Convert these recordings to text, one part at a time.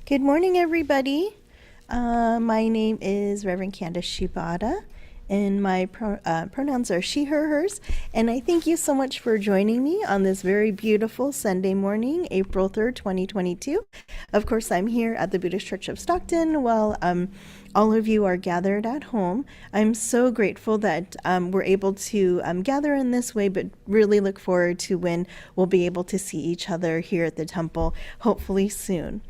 Good morning, everybody. My name is Reverend Candace Shibata, and my pronouns are she, her, hers. And I thank you so much for joining me on this very beautiful Sunday morning, April 3rd, 2022. Of course, I'm here at the Buddhist Church of Stockton while all of you are gathered at home. I'm so grateful that we're able to gather in this way, but really look forward to when we'll be able to see each other here at the temple, hopefully soon.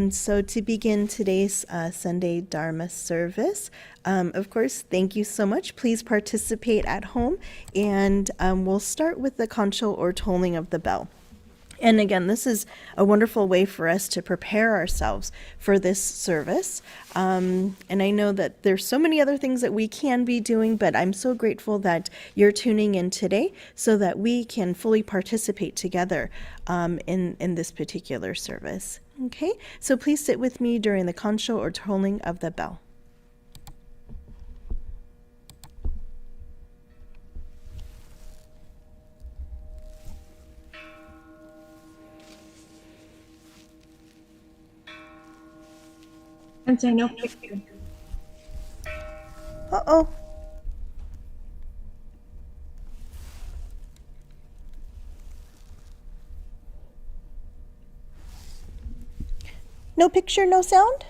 So to begin today's Sunday Dharma service, of course, thank you so much. Please participate at home, and we'll start with the kancho or tolling of the bell. And again, this is a wonderful way for us to prepare ourselves for this service. And I know that there's so many other things that we can be doing, but I'm so grateful that you're tuning in today so that we can fully participate together in this particular service. Okay, so please sit with me during the kancho or tolling of the bell. And say no picture. Uh-oh. No picture, no sound?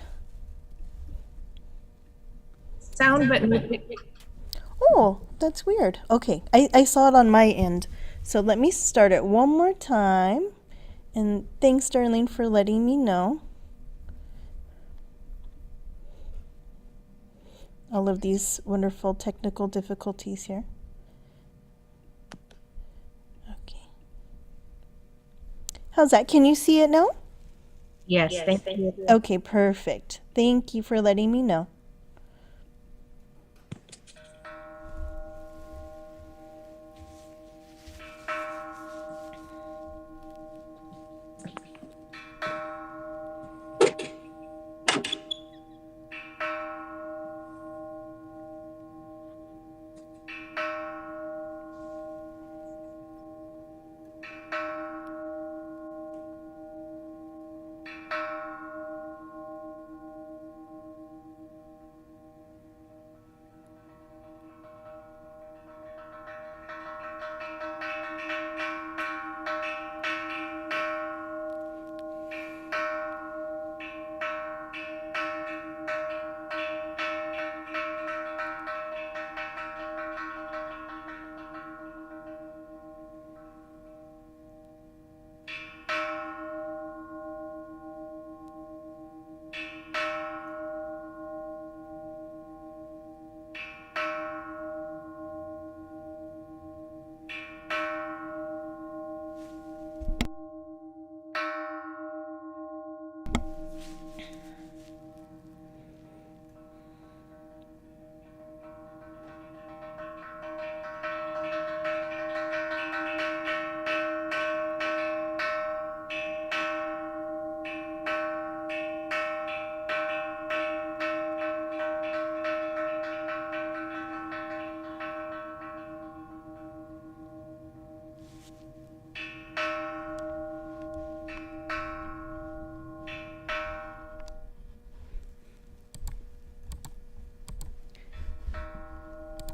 Sound, but no picture. Oh, that's weird. Okay, I saw it on my end. So let me start it one more time. And thanks, Darlene, for letting me know. All of these wonderful technical difficulties here. Okay. How's that? Can you see it now? Yes, thank you. Okay, perfect. Thank you for letting me know.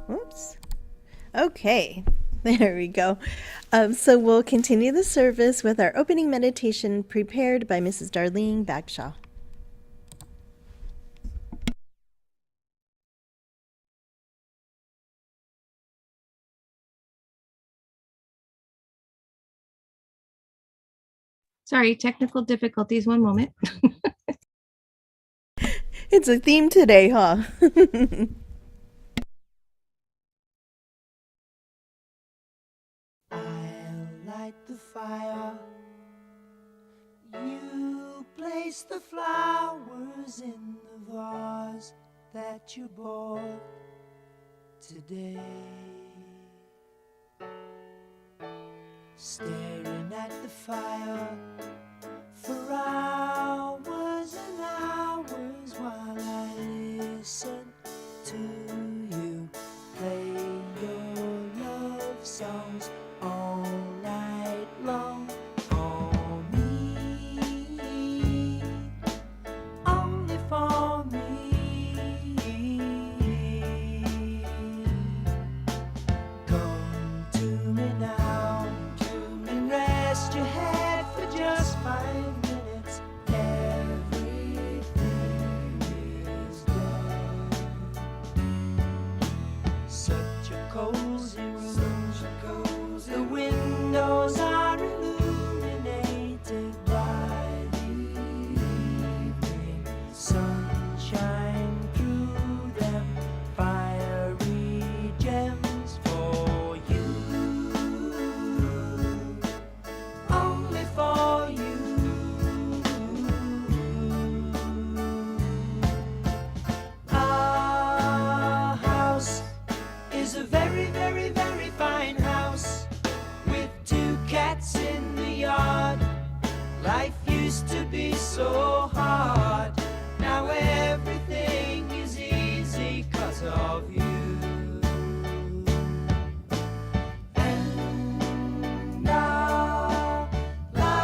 Oops. Okay, there we go. So we'll continue the service with our opening meditation prepared by Mrs. Darlene Bagshaw. Sorry, technical difficulties. One moment. It's a theme today, huh? I'll light the fire. You place the flowers in the vase that you bought today. Staring at the fire for hours and hours while I listen to you play your love songs all night long. Call me rest your head for just 5 minutes. Everything is done. Such a cozy room. The windows are illuminated by the evening sunshine through them. Fiery gems for you, only for you. Our house is a very, very, very fine house with 2 cats in the yard. Life used to be so hard. Now everything is easy 'cause of you. And la la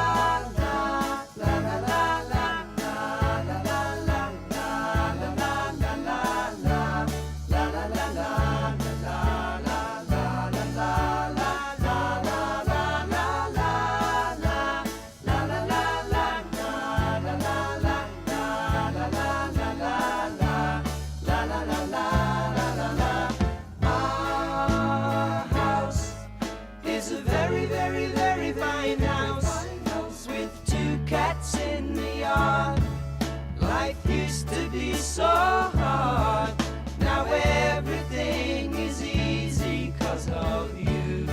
la la la la la la la la la la la la la la la la la. Our house is a very, very, very fine house with 2 cats in the yard. Life used to be so hard. Now everything is easy 'cause of you.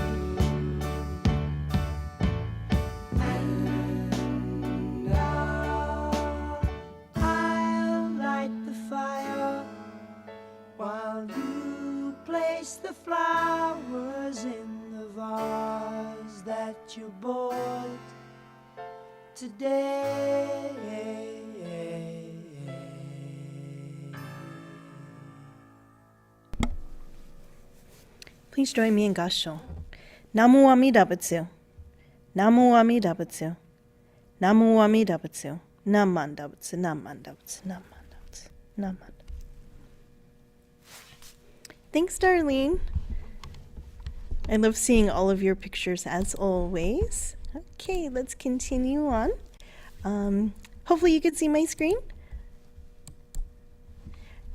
And I'll light the fire while you place the flowers in the vase that you bought today. Please join me in Gassho. Namu Amida Butsu. Namu Amida Butsu. Namu Amida Butsu. Namanda Butsu. Namanda Butsu. Namanda Butsu. Namanda. Thanks, Darlene. I love seeing all of your pictures as always. Okay, let's continue on. Hopefully you can see my screen.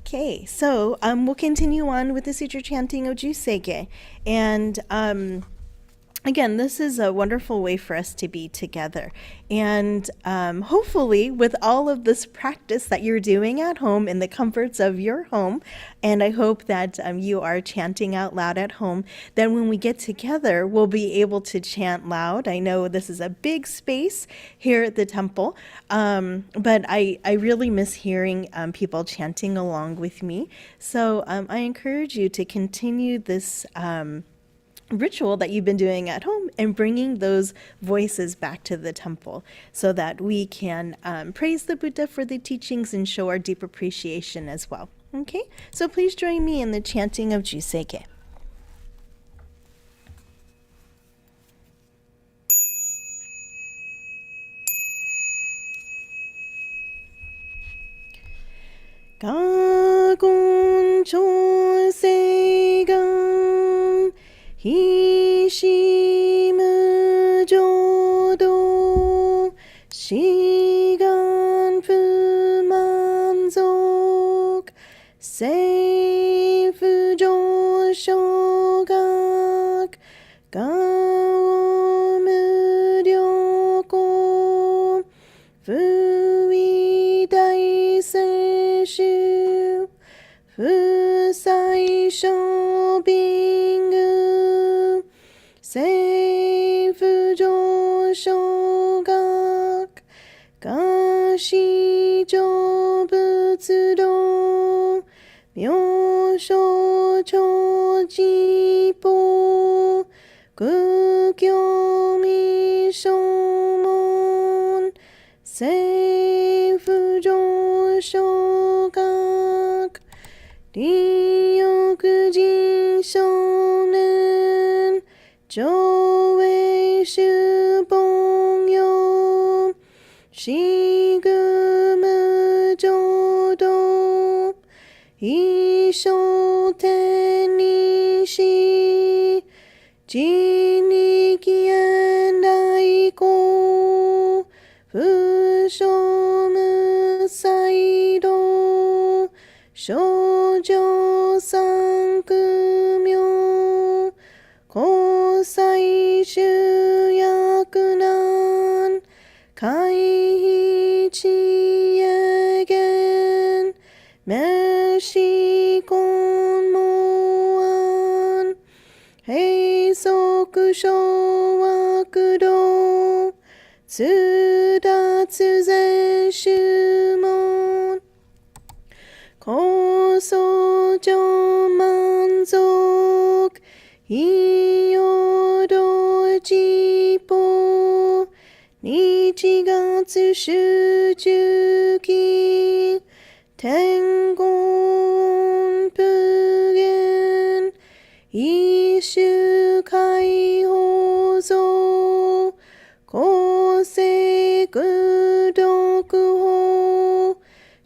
Okay, so we'll continue on with the sutra chanting of Juseke. And again, this is a wonderful way for us to be together. And hopefully with all of this practice that you're doing at home in the comforts of your home, and I hope that you are chanting out loud at home, then when we get together, we'll be able to chant loud. I know this is a big space here at the temple, but I really miss hearing people chanting along with me. So I encourage you to continue this ritual that you've been doing at home and bringing those voices back to the temple so that we can praise the Buddha for the teachings and show our deep appreciation as well. Okay, so please join me in the chanting of Juseke. Gagon chosegan hishimu jodo shigan fumanzok seifu joshogak gao muryoko fui daisenshu fusai shobingu seifu joshogak gashi jobutsudo myosho chojipo kukyo mishomon seifu joshogak ryokujin shonen joei shubongyo shigumu jodo isho tenishi jiniki and aiko 少女三苦名交際集約難回避知恵言名詞根門案閉塞小悪道通達全宗門高僧上満足いよどちぽ日月集中期天言普賢一種解放像公正功徳法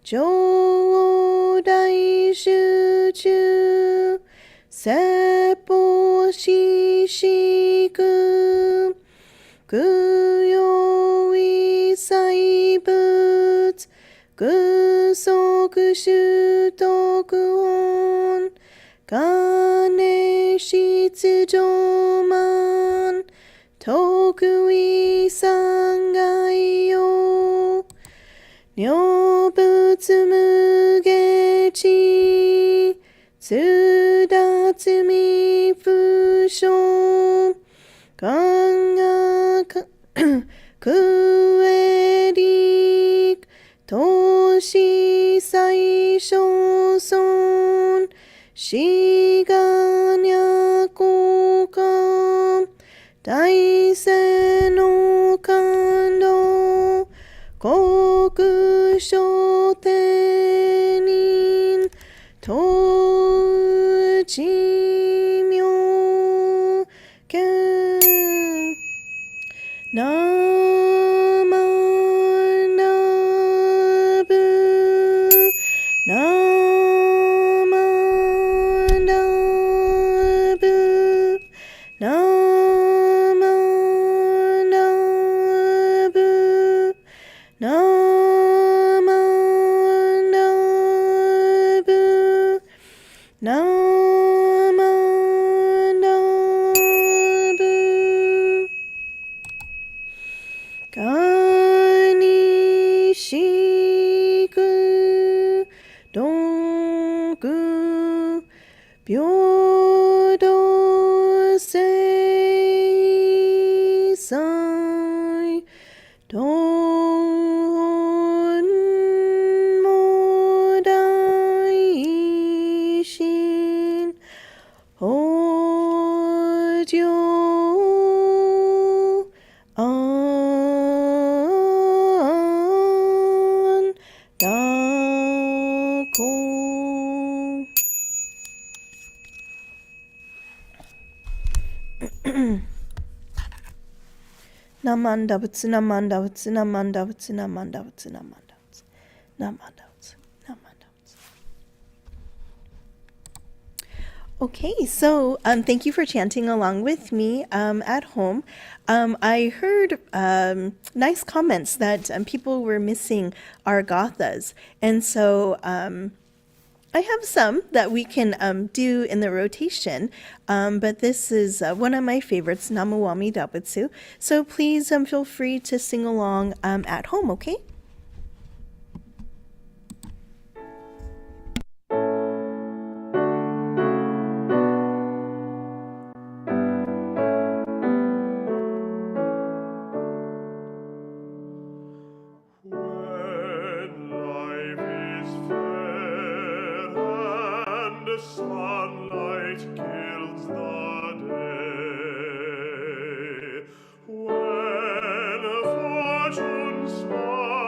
上大集中説法四式供養一切仏具足修徳本金質上満徳意三害用如仏無下知通達未不詳感学空へ力投資最小尊志願や交換大聖の感動国書天人統知妙見ナマナブナマナブナマナブナマナブナマナブかにしくどく平等性際とも大心法上安大公ナマンダブツナマンダブツナマンダブツナマンダブツナマンダブツナマンダブツナマンダブツ Okay, so thank you for chanting along with me at home. I heard nice comments that people were missing our gathas, and so I have some that we can do in the rotation, but this is one of my favorites, Namuwami Dabutsu. So please feel free to sing along at home, okay? When life is fair and the sunlight gilds the day, when fortune smiles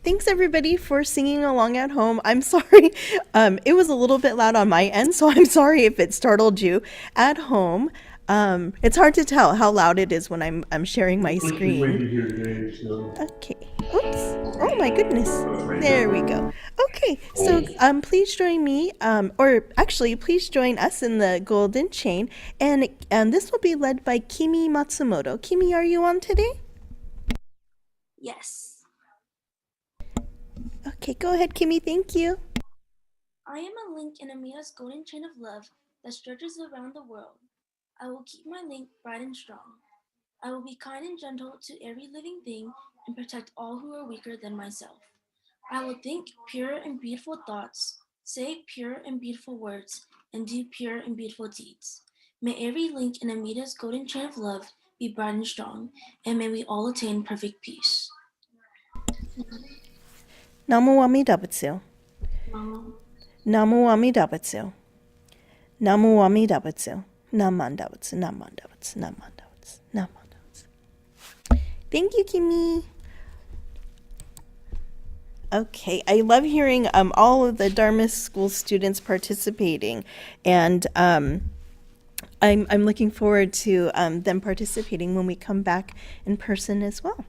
Thanks everybody for singing along at home. I'm sorry. It was a little bit loud on my end, so I'm sorry if it startled you at home. It's hard to tell how loud it is when I'm sharing my It's really screen. windy here today, so. Okay. Oops. Oh my goodness. There we go. Okay. So please join me, or actually, please join us in the golden chain, and this will be led by Kimi Matsumoto. Kimi, are you on today? Yes. Okay. Go ahead, Kimi. Thank you. I am a link in Amita's golden chain of love that stretches around the world. I will keep my link bright and strong. I will be kind and gentle to every living thing and protect all who are weaker than myself. I will think pure and beautiful thoughts, say pure and beautiful words, and do pure and beautiful deeds. May every link in Amita's golden chain of love be bright and strong, and may we all attain perfect peace. Namu Amida Butsu. Mama. Namu Amida Butsu. Namu Amida Butsu. Namanda Butsu. Namanda Butsu. Namanda Butsu. Namanda Butsu. Thank you, Kimi. Okay, I love hearing all of the Dharma School students participating, and I'm looking forward to them participating when we come back in person as well.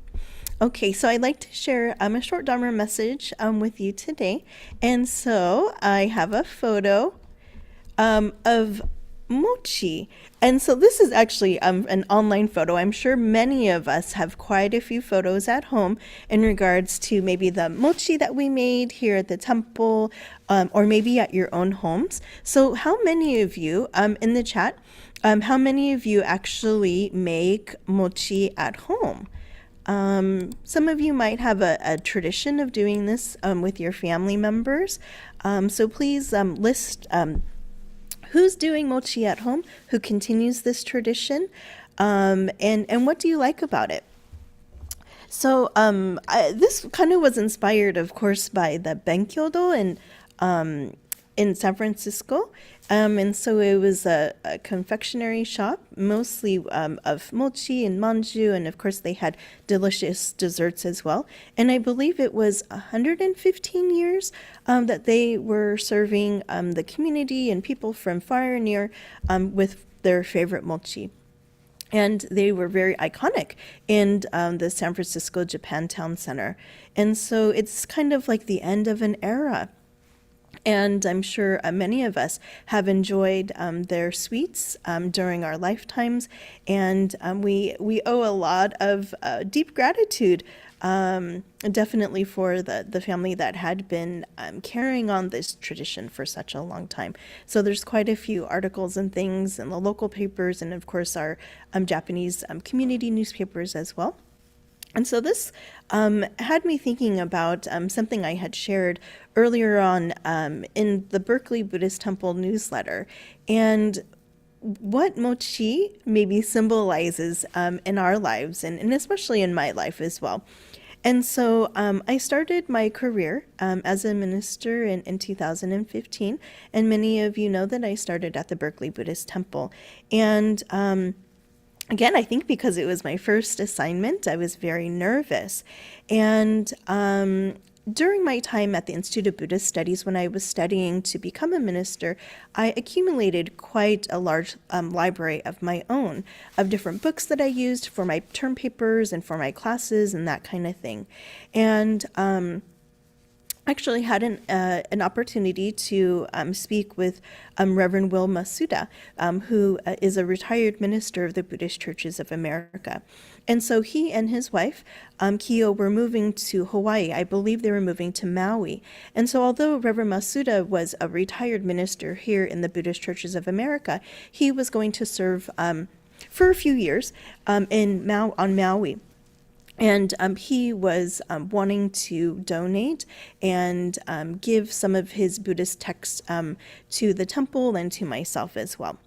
Okay, so I'd like to share a short Dharma message with you today, and so I have a photo of mochi. And so this is actually an online photo. I'm sure many of us have quite a few photos at home in regards to maybe the mochi that we made here at the temple, or maybe at your own homes. So how many of you in the chat, how many of you actually make mochi at home? Some of you might have a tradition of doing this with your family members. So please list who's doing mochi at home, who continues this tradition, and what do you like about it? So this kind of was inspired, of course, by the Benkyodo in San Francisco. And so it was a confectionery shop, mostly of mochi and manju, and of course they had delicious desserts as well. And I believe it was 115 years that they were serving the community and people from far and near with their favorite mochi. And they were very iconic in the San Francisco Japantown Center. And so it's kind of like the end of an era. And I'm sure many of us have enjoyed their sweets during our lifetimes, and we owe a lot of deep gratitude, definitely for the family that had been carrying on this tradition for such a long time. So there's quite a few articles and things in the local papers, and of course our Japanese community newspapers as well. And so this had me thinking about something I had shared earlier on in the Berkeley Buddhist Temple newsletter, and what mochi maybe symbolizes in our lives, and especially in my life as well. And so I started my career as a minister in 2015, and many of you know that I started at the Berkeley Buddhist Temple. And again, I think because it was my first assignment, I was very nervous. And during my time at the Institute of Buddhist Studies, when I was studying to become a minister, I accumulated quite a large library of my own, of different books that I used for my term papers and for my classes and that kind of thing. And actually had an opportunity to speak with Reverend Will Masuda, who is a retired minister of the Buddhist Churches of America. And so he and his wife, Kiyo, were moving to Hawaii. I believe they were moving to Maui. And so although Reverend Masuda was a retired minister here in the Buddhist Churches of America, he was going to serve for a few years on Maui. And he was wanting to donate and give some of his Buddhist texts to the temple and to myself as well.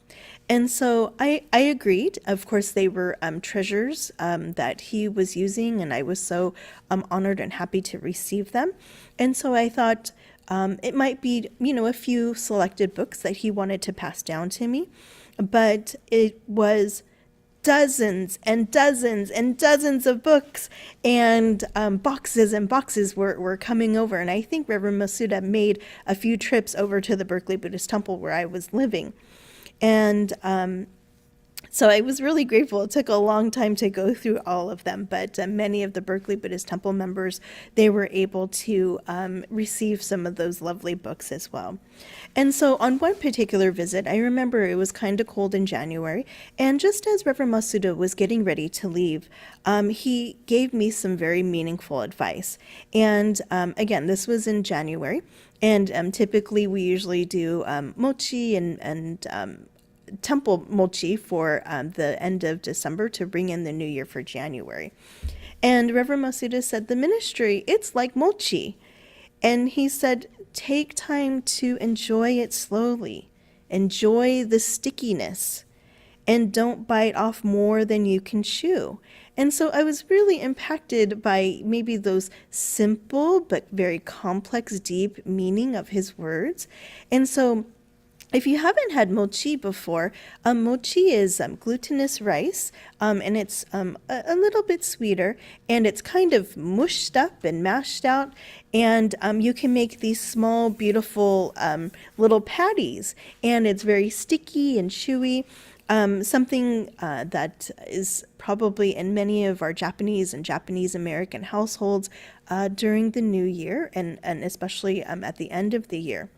And so I agreed. Of course, they were treasures that he was using, and I was so honored and happy to receive them. And so I thought it might be, a few selected books that he wanted to pass down to me, but it was dozens and dozens and dozens of books, and boxes and boxes were coming over. And I think Reverend Masuda made a few trips over to the Berkeley Buddhist Temple where I was living. And so I was really grateful. It took a long time to go through all of them, but many of the Berkeley Buddhist Temple members, they were able to receive some of those lovely books as well. And so on one particular visit, I remember it was kind of cold in January, and just as Reverend Masuda was getting ready to leave, he gave me some very meaningful advice. And again, this was in January, and typically we usually do mochi and temple mochi for the end of December to bring in the new year for January. And Reverend Masuda said, the ministry, it's like mochi. And he said, take time to enjoy it slowly. Enjoy the stickiness. And don't bite off more than you can chew. And so I was really impacted by maybe those simple but very complex, deep meaning of his words. And so if you haven't had mochi before, mochi is glutinous rice, and it's a little bit sweeter, and it's kind of mushed up and mashed out, and you can make these small, beautiful little patties, and it's very sticky and chewy. Something that is probably in many of our Japanese and Japanese American households during the new year, and especially at the end of the year.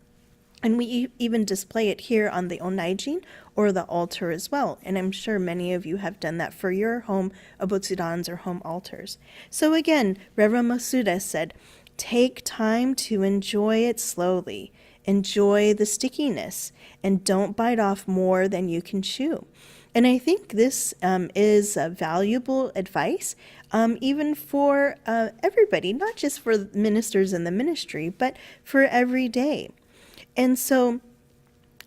And we even display it here on the onaijin or the altar as well. And I'm sure many of you have done that for your home abotsudans or home altars. So again, Reverend Masuda said, take time to enjoy it slowly. Enjoy the stickiness and don't bite off more than you can chew. And I think this is valuable advice, even for everybody, not just for ministers in the ministry, but for every day. And so,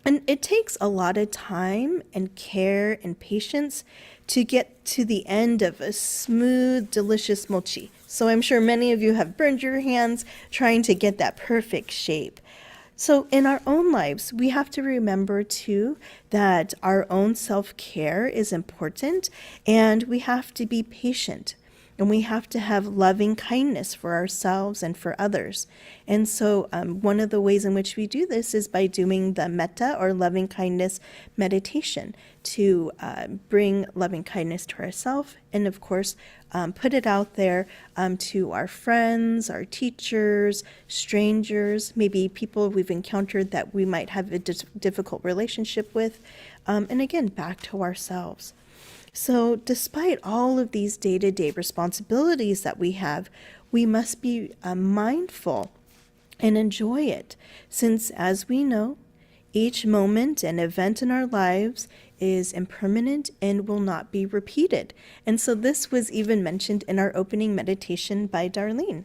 and it takes a lot of time and care and patience to get to the end of a smooth, delicious mochi. So I'm sure many of you have burned your hands trying to get that perfect shape. So in our own lives, we have to remember too that our own self-care is important, and we have to be patient. And we have to have loving kindness for ourselves and for others. And so one of the ways in which we do this is by doing the metta or loving kindness meditation to bring loving kindness to ourselves and, of course, put it out there to our friends, our teachers, strangers, maybe people we've encountered that we might have a difficult relationship with, and again, back to ourselves. So despite all of these day-to-day responsibilities that we have, we must be mindful and enjoy it, since as we know, each moment and event in our lives is impermanent and will not be repeated. And so this was even mentioned in our opening meditation by Darlene.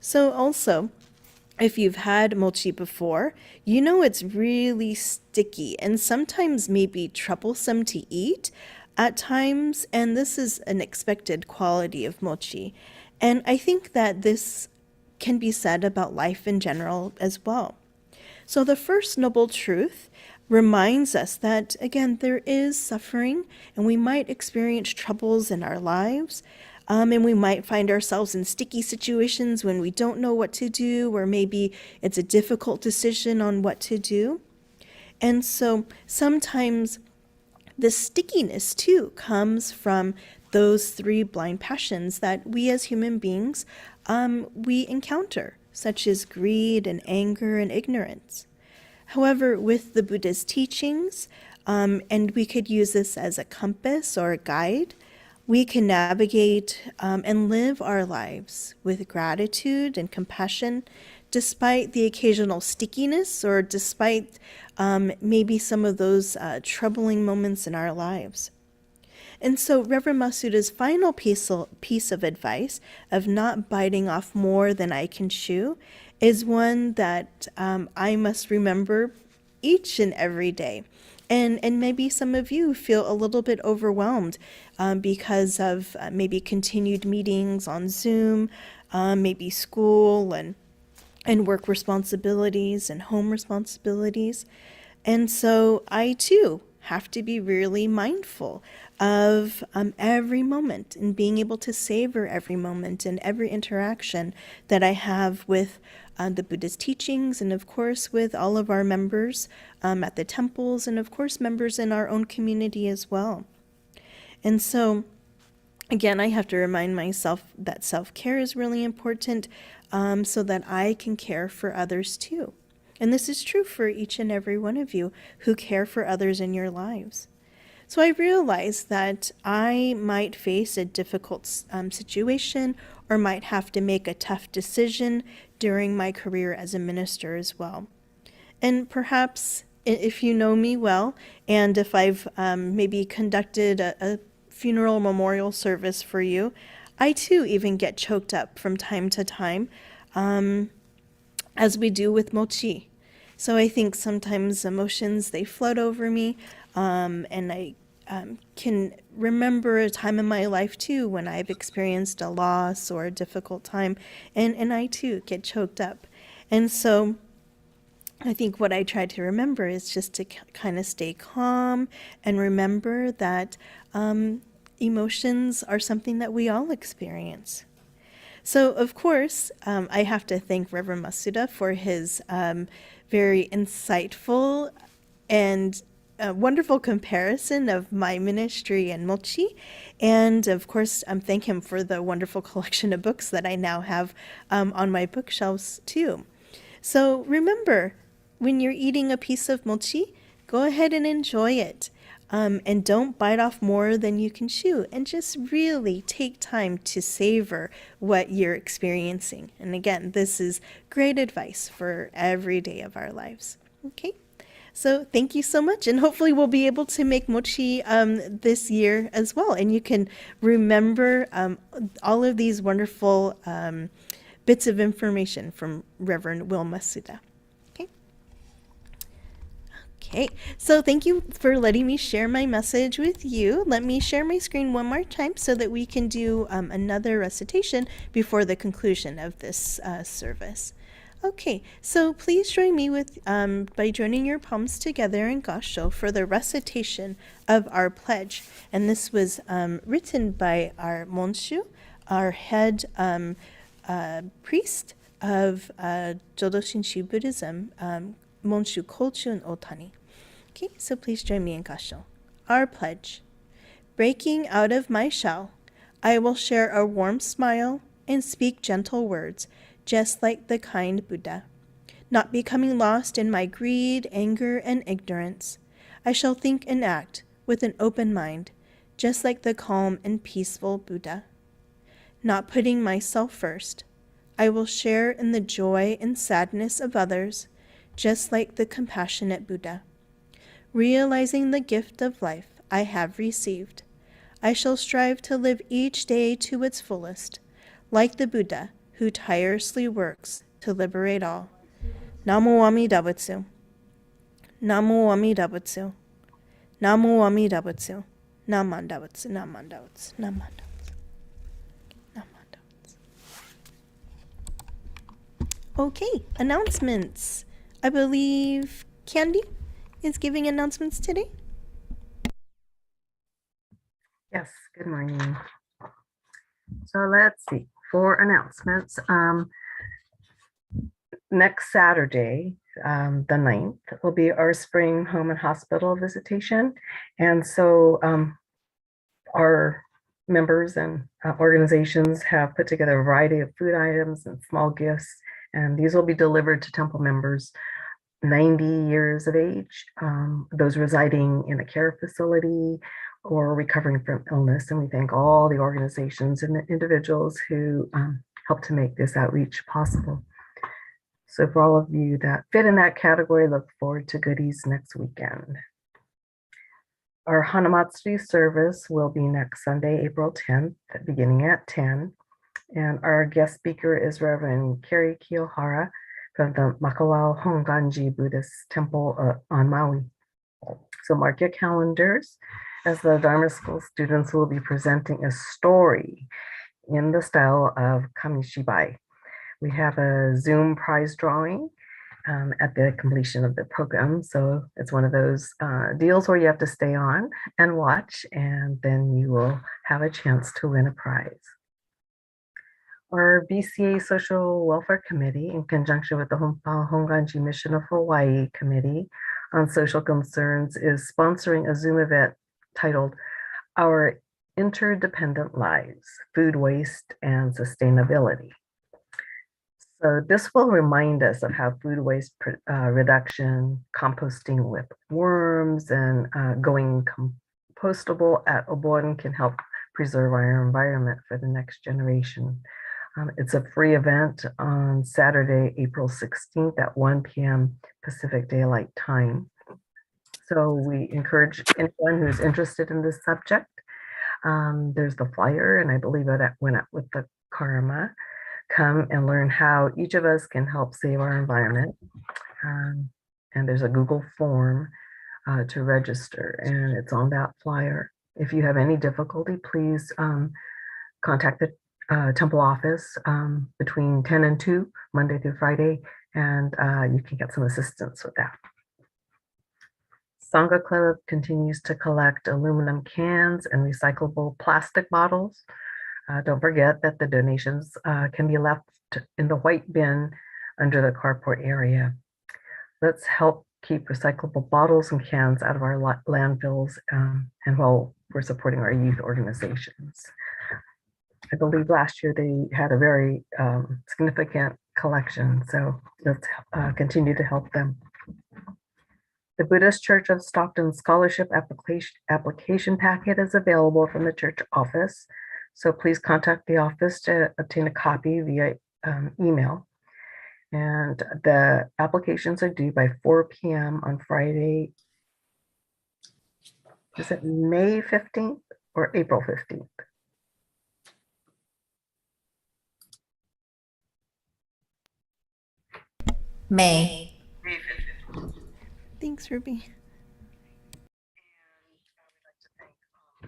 So also, if you've had mochi before, you know it's really sticky and sometimes maybe troublesome to eat at times, and this is an expected quality of mochi. And I think that this can be said about life in general as well. So the First Noble Truth reminds us that, again, there is suffering, and we might experience troubles in our lives, and we might find ourselves in sticky situations when we don't know what to do, or maybe it's a difficult decision on what to do. And so sometimes the stickiness, too, comes from those three blind passions that we as human beings, we encounter, such as greed and anger and ignorance. However, with the Buddha's teachings, and we could use this as a compass or a guide, we can navigate and live our lives with gratitude and compassion, despite the occasional stickiness or despite maybe some of those troubling moments in our lives. And so Reverend Masuda's final piece of advice of not biting off more than I can chew is one that I must remember each and every day. And maybe some of you feel a little bit overwhelmed because of maybe continued meetings on Zoom, maybe school and work responsibilities and home responsibilities. And so I too have to be really mindful of every moment and being able to savor every moment and every interaction that I have with the Buddha's teachings, and of course with all of our members at the temples, and of course members in our own community as well. And so, again, I have to remind myself that self-care is really important, so that I can care for others too. And this is true for each and every one of you who care for others in your lives. So I realized that I might face a difficult situation or might have to make a tough decision during my career as a minister as well. And perhaps if you know me well, and if I've maybe conducted a funeral memorial service for you, I too even get choked up from time to time, as we do with mochi. So I think sometimes emotions, they flood over me, and I can remember a time in my life too when I've experienced a loss or a difficult time, and I too get choked up. And so I think what I try to remember is just to kind of stay calm and remember that emotions are something that we all experience. So, of course, I have to thank Reverend Masuda for his very insightful and wonderful comparison of my ministry and mochi. And of course, thank him for the wonderful collection of books that I now have on my bookshelves too. So remember, when you're eating a piece of mochi, go ahead and enjoy it. And don't bite off more than you can chew, and just really take time to savor what you're experiencing. And again, this is great advice for every day of our lives. Okay, so thank you so much, and hopefully we'll be able to make mochi this year as well. And you can remember all of these wonderful bits of information from Reverend Will Masuda. Okay, so thank you for letting me share my message with you. Let me share my screen one more time so that we can do another recitation before the conclusion of this service. Okay, so please join me with by joining your palms together in Gassho for the recitation of our pledge. And this was written by our Monshu, our head priest of Jodo Shinshu Buddhism, Monshu Kochun Otani. Okay, so please join me in Gassho. Our pledge. Breaking out of my shell, I will share a warm smile and speak gentle words, just like the kind Buddha. Not becoming lost in my greed, anger, and ignorance, I shall think and act with an open mind, just like the calm and peaceful Buddha. Not putting myself first, I will share in the joy and sadness of others, just like the compassionate Buddha. Realizing the gift of life I have received, I shall strive to live each day to its fullest, like the Buddha who tirelessly works to liberate all. Namo Amida Butsu. Namo Amida Butsu. Namo Amida Butsu. Namanda Butsu. Namanda Butsu. Namanda Butsu. Namanda Butsu. Okay, announcements. I believe Candy is giving announcements today. Yes, good morning. So let's see, for announcements, next Saturday, the 9th, will be our spring home and hospital visitation. And so our members and organizations have put together a variety of food items and small gifts, and these will be delivered to temple members 90 years of age, those residing in a care facility or recovering from illness. And we thank all the organizations and the individuals who help to make this outreach possible. So for all of you that fit in that category, look forward to goodies next weekend. Our Hanamatsuri service will be next Sunday, April 10th, beginning at 10. And our guest speaker is Reverend Kerry Kiyohara from the Makawao Honganji Buddhist Temple on Maui. So mark your calendars, as the Dharma School students will be presenting a story in the style of Kamishibai. We have a Zoom prize drawing at the completion of the program. So it's one of those deals where you have to stay on and watch, and then you will have a chance to win a prize. Our BCA Social Welfare Committee, in conjunction with the Honganji Mission of Hawaii Committee on Social Concerns, is sponsoring a Zoom event titled Our Interdependent Lives, Food Waste and Sustainability. So this will remind us of how food waste reduction, composting with worms, and going compostable at Obon can help preserve our environment for the next generation. It's a free event on Saturday, April 16th at 1 p.m. Pacific Daylight Time. So we encourage anyone who's interested in this subject. There's the flyer, and I believe it went up with the karma. Come and learn how each of us can help save our environment. And there's a Google form to register, and it's on that flyer. If you have any difficulty, please contact the temple office between 10 and 2, Monday through Friday, and you can get some assistance with that. Sangha Club continues to collect aluminum cans and recyclable plastic bottles. Don't forget that the donations can be left in the white bin under the carport area. Let's help keep recyclable bottles and cans out of our landfills, and while we're supporting our youth organizations. I believe last year they had a very significant collection, so let's continue to help them. The Buddhist Church of Stockton Scholarship application packet is available from the church office. So please contact the office to obtain a copy via email. And the applications are due by 4 p.m. on Friday. Is it May 15th or April 15th? May. Thanks, Ruby.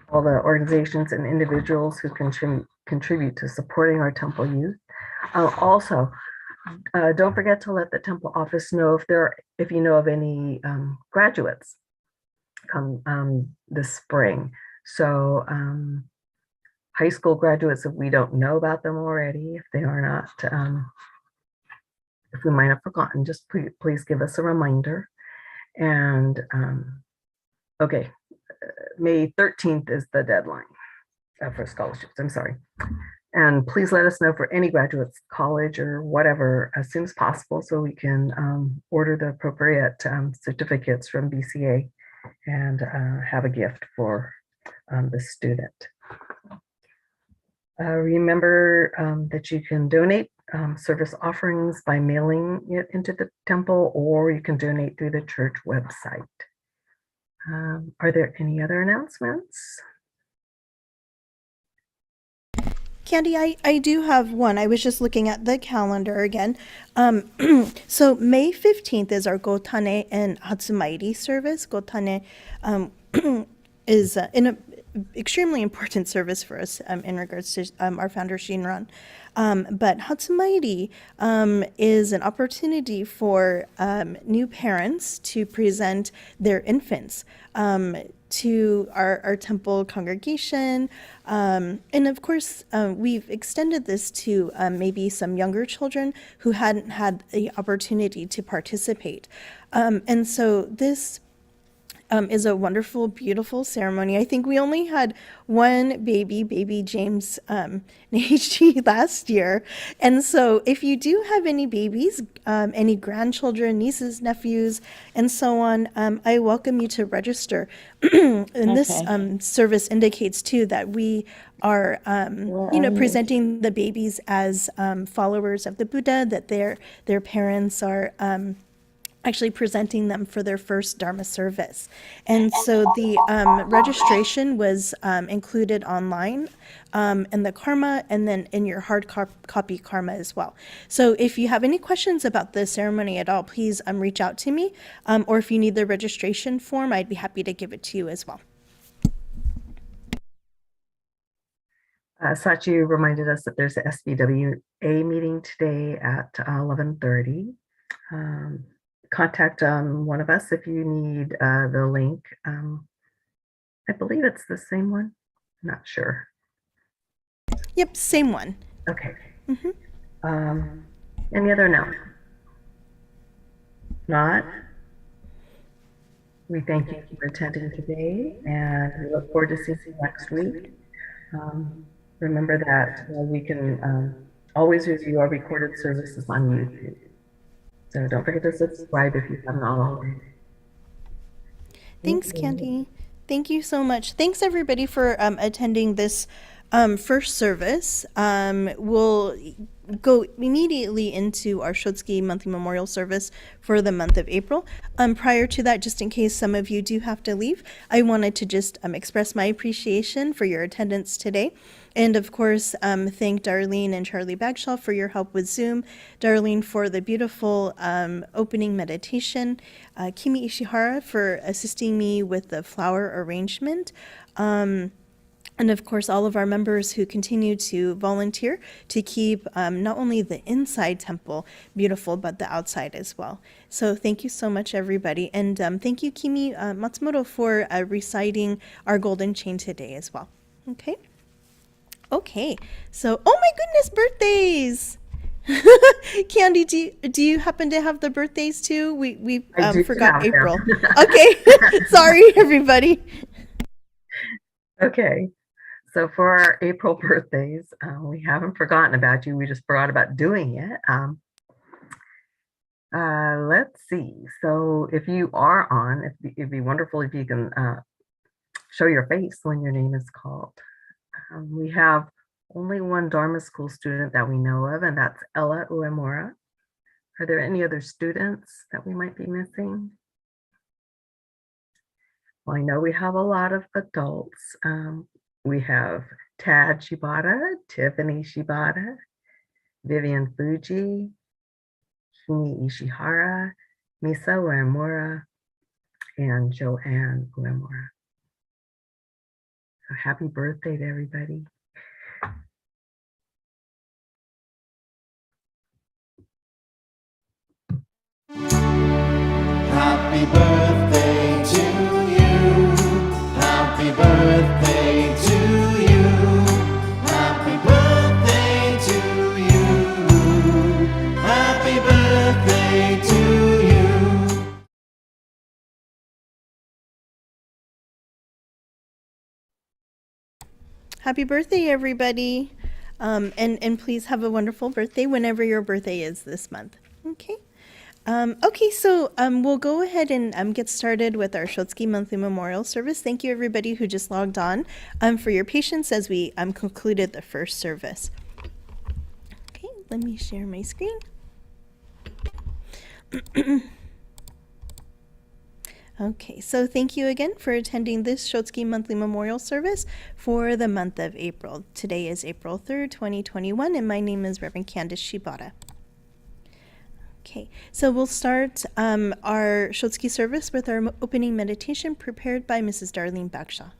All the organizations and individuals who contribute to supporting our temple youth. Also, don't forget to let the temple office know if you know of any graduates come this spring. So high school graduates, if we don't know about them already, if they are not, if we might have forgotten, just please give us a reminder. And okay, May 13th is the deadline for scholarships. I'm sorry. And please let us know for any graduates, college or whatever, as soon as possible, so we can order the appropriate certificates from BCA and have a gift for the student. Remember that you can donate service offerings by mailing it into the temple, or you can donate through the church website. Are there any other announcements? Candy, I do have one. I was just looking at the calendar again. So May 15th is our Gotane and Hatsumairi service. Gotane is an extremely important service for us in regards to our founder Shinran. But Hatsumairi is an opportunity for new parents to present their infants to our temple congregation. And of course, we've extended this to maybe some younger children who hadn't had the opportunity to participate. And so this is a wonderful, beautiful ceremony. I think we only had one baby James HG last year. And so if you do have any babies, any grandchildren, nieces, nephews, and so on, I welcome you to register. And this service indicates too that we are, presenting the babies as followers of the Buddha, that their parents are actually presenting them for their first Dharma service. And so the registration was included online in the karma, and then in your hard copy karma as well. So if you have any questions about the ceremony at all, please reach out to me. Or if you need the registration form, I'd be happy to give it to you as well. Sachi reminded us that there's a SBWA meeting today at 11:30. Contact one of us if you need the link. I believe it's the same one. Not sure. Yep, same one. Okay. Mm-hmm. Any other announcements? Not. We thank you for attending today, and we look forward to seeing you next week. Remember that we can always review our recorded services on YouTube. So don't forget to subscribe if you haven't already. Thanks, Candy. Thank you so much. Thanks, everybody, for attending this first service. We'll go immediately into our Shotsky monthly memorial service for the month of April. Prior to that, just in case some of you do have to leave, I wanted to just express my appreciation for your attendance today. And of course, thank Darlene and Charlie Bagshaw for your help with Zoom. Darlene for the beautiful opening meditation. Kimi Ishihara for assisting me with the flower arrangement. And of course, all of our members who continue to volunteer to keep not only the inside temple beautiful, but the outside as well. So thank you so much, everybody. And thank you, Kimi Matsumoto, for reciting our golden chain today as well. Okay. Okay. So, oh my goodness, birthdays! Candy, do you happen to have the birthdays too? We I do forgot have them. April. Okay. Sorry, everybody. Okay. So for our April birthdays, we haven't forgotten about you. We just forgot about doing it. Let's see. So if you are on, it'd be wonderful if you can show your face when your name is called. We have only one Dharma school student that we know of, and that's Ella Uemura. Are there any other students that we might be missing? Well, I know we have a lot of adults. We have Tad Shibata, Tiffany Shibata, Vivian Fuji, Kimi Ishihara, Misa Uemura, and Joanne Uemura. So happy birthday to everybody. Happy birthday to you. Happy birthday to you. Happy birthday to you. Happy birthday to you. Happy birthday, everybody. And please have a wonderful birthday whenever your birthday is this month. Okay. Okay, so we'll go ahead and get started with our Shotsky monthly memorial service. Thank you, everybody who just logged on, for your patience as we concluded the first service. Okay, let me share my screen. Okay, so thank you again for attending this Shotsky monthly memorial service for the month of April. Today is April 3rd, 2021, and my name is Reverend Candace Shibata. Okay, so we'll start our Shotsky service with our opening meditation prepared by Mrs. Darlene Bagshaw.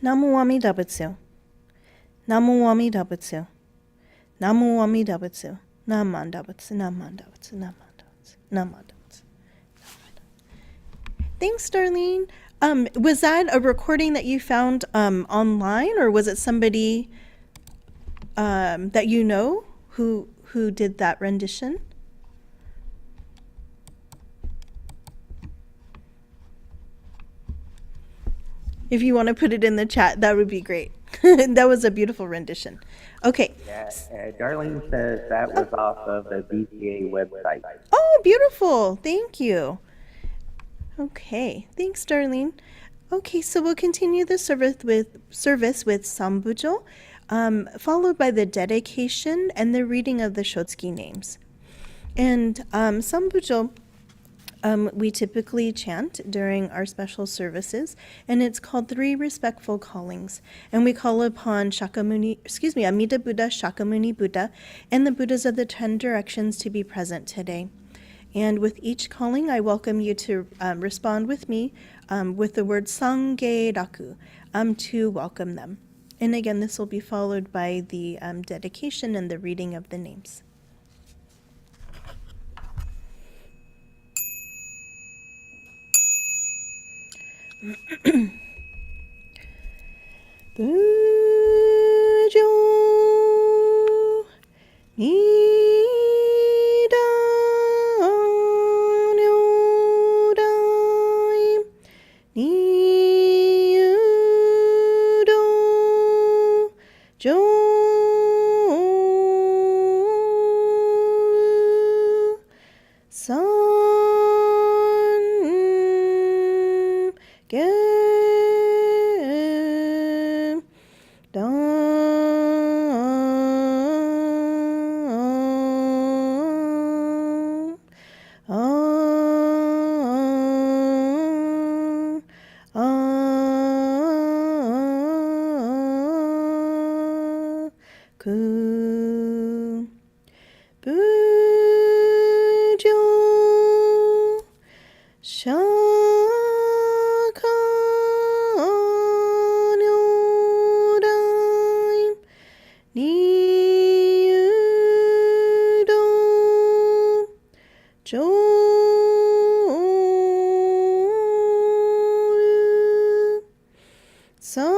Namu Amida Butsu. Namu Amida Butsu. Namu Amida Butsu. Namanda Butsu. Namanda Butsu. Namanda Butsu. Namanda Butsu. Thanks, Darlene. Was that a recording that you found online, or was it somebody that you know who did that rendition? If you want to put it in the chat, that would be great. That was a beautiful rendition. Okay. Yeah, Darlene says that was off of the BCA website. Oh, beautiful. Thank you. Okay. Thanks, Darlene. Okay, so we'll continue the service with Sambujo, followed by the dedication and the reading of the Shotsuki names. And Sambujo, we typically chant during our special services, and it's called Three Respectful Callings. And we call upon Amida Buddha, Shakyamuni Buddha, and the Buddhas of the 10 directions to be present today. And with each calling, I welcome you to respond with me with the word Sangye Raku to welcome them. And again, this will be followed by the dedication and the reading of the names. Bujo Nida Nyodai Niudo Jo San Ge Ku Bujo Shakanodai Niudo Jo San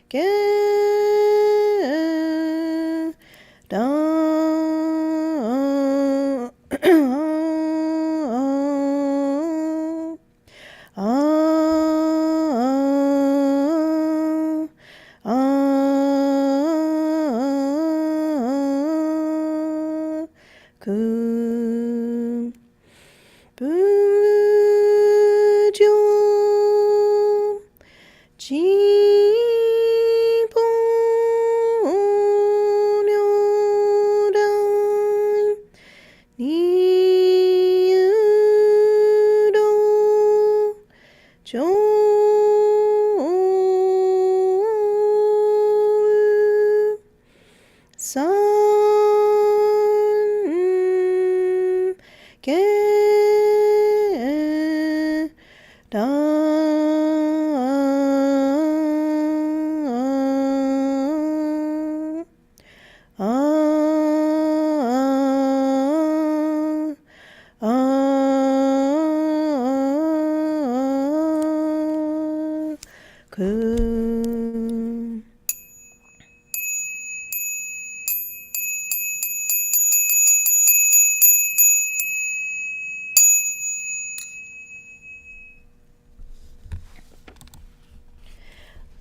Ge Ku Bujo Jipon Yodai Niudo Jo San Ge Ku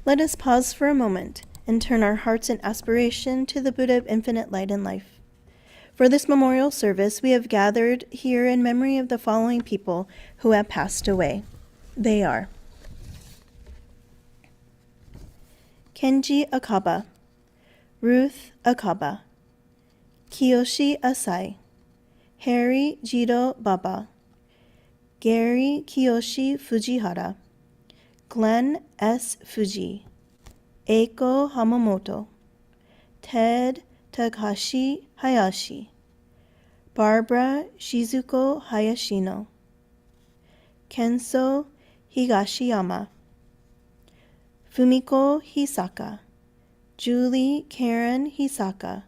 Let us pause for a moment and turn our hearts in aspiration to the Buddha of infinite light and life. For this memorial service, we have gathered here in memory of the following people who have passed away. They are Kenji Akaba, Ruth Akaba, Kiyoshi Asai, Harry Jiro Baba, Gary Kiyoshi Fujihara, Glenn S. Fuji, Eiko Hamamoto, Ted Takashi Hayashi, Barbara Shizuko Hayashino, Kenso Higashiyama. Fumiko Hisaka. Julie Karen Hisaka.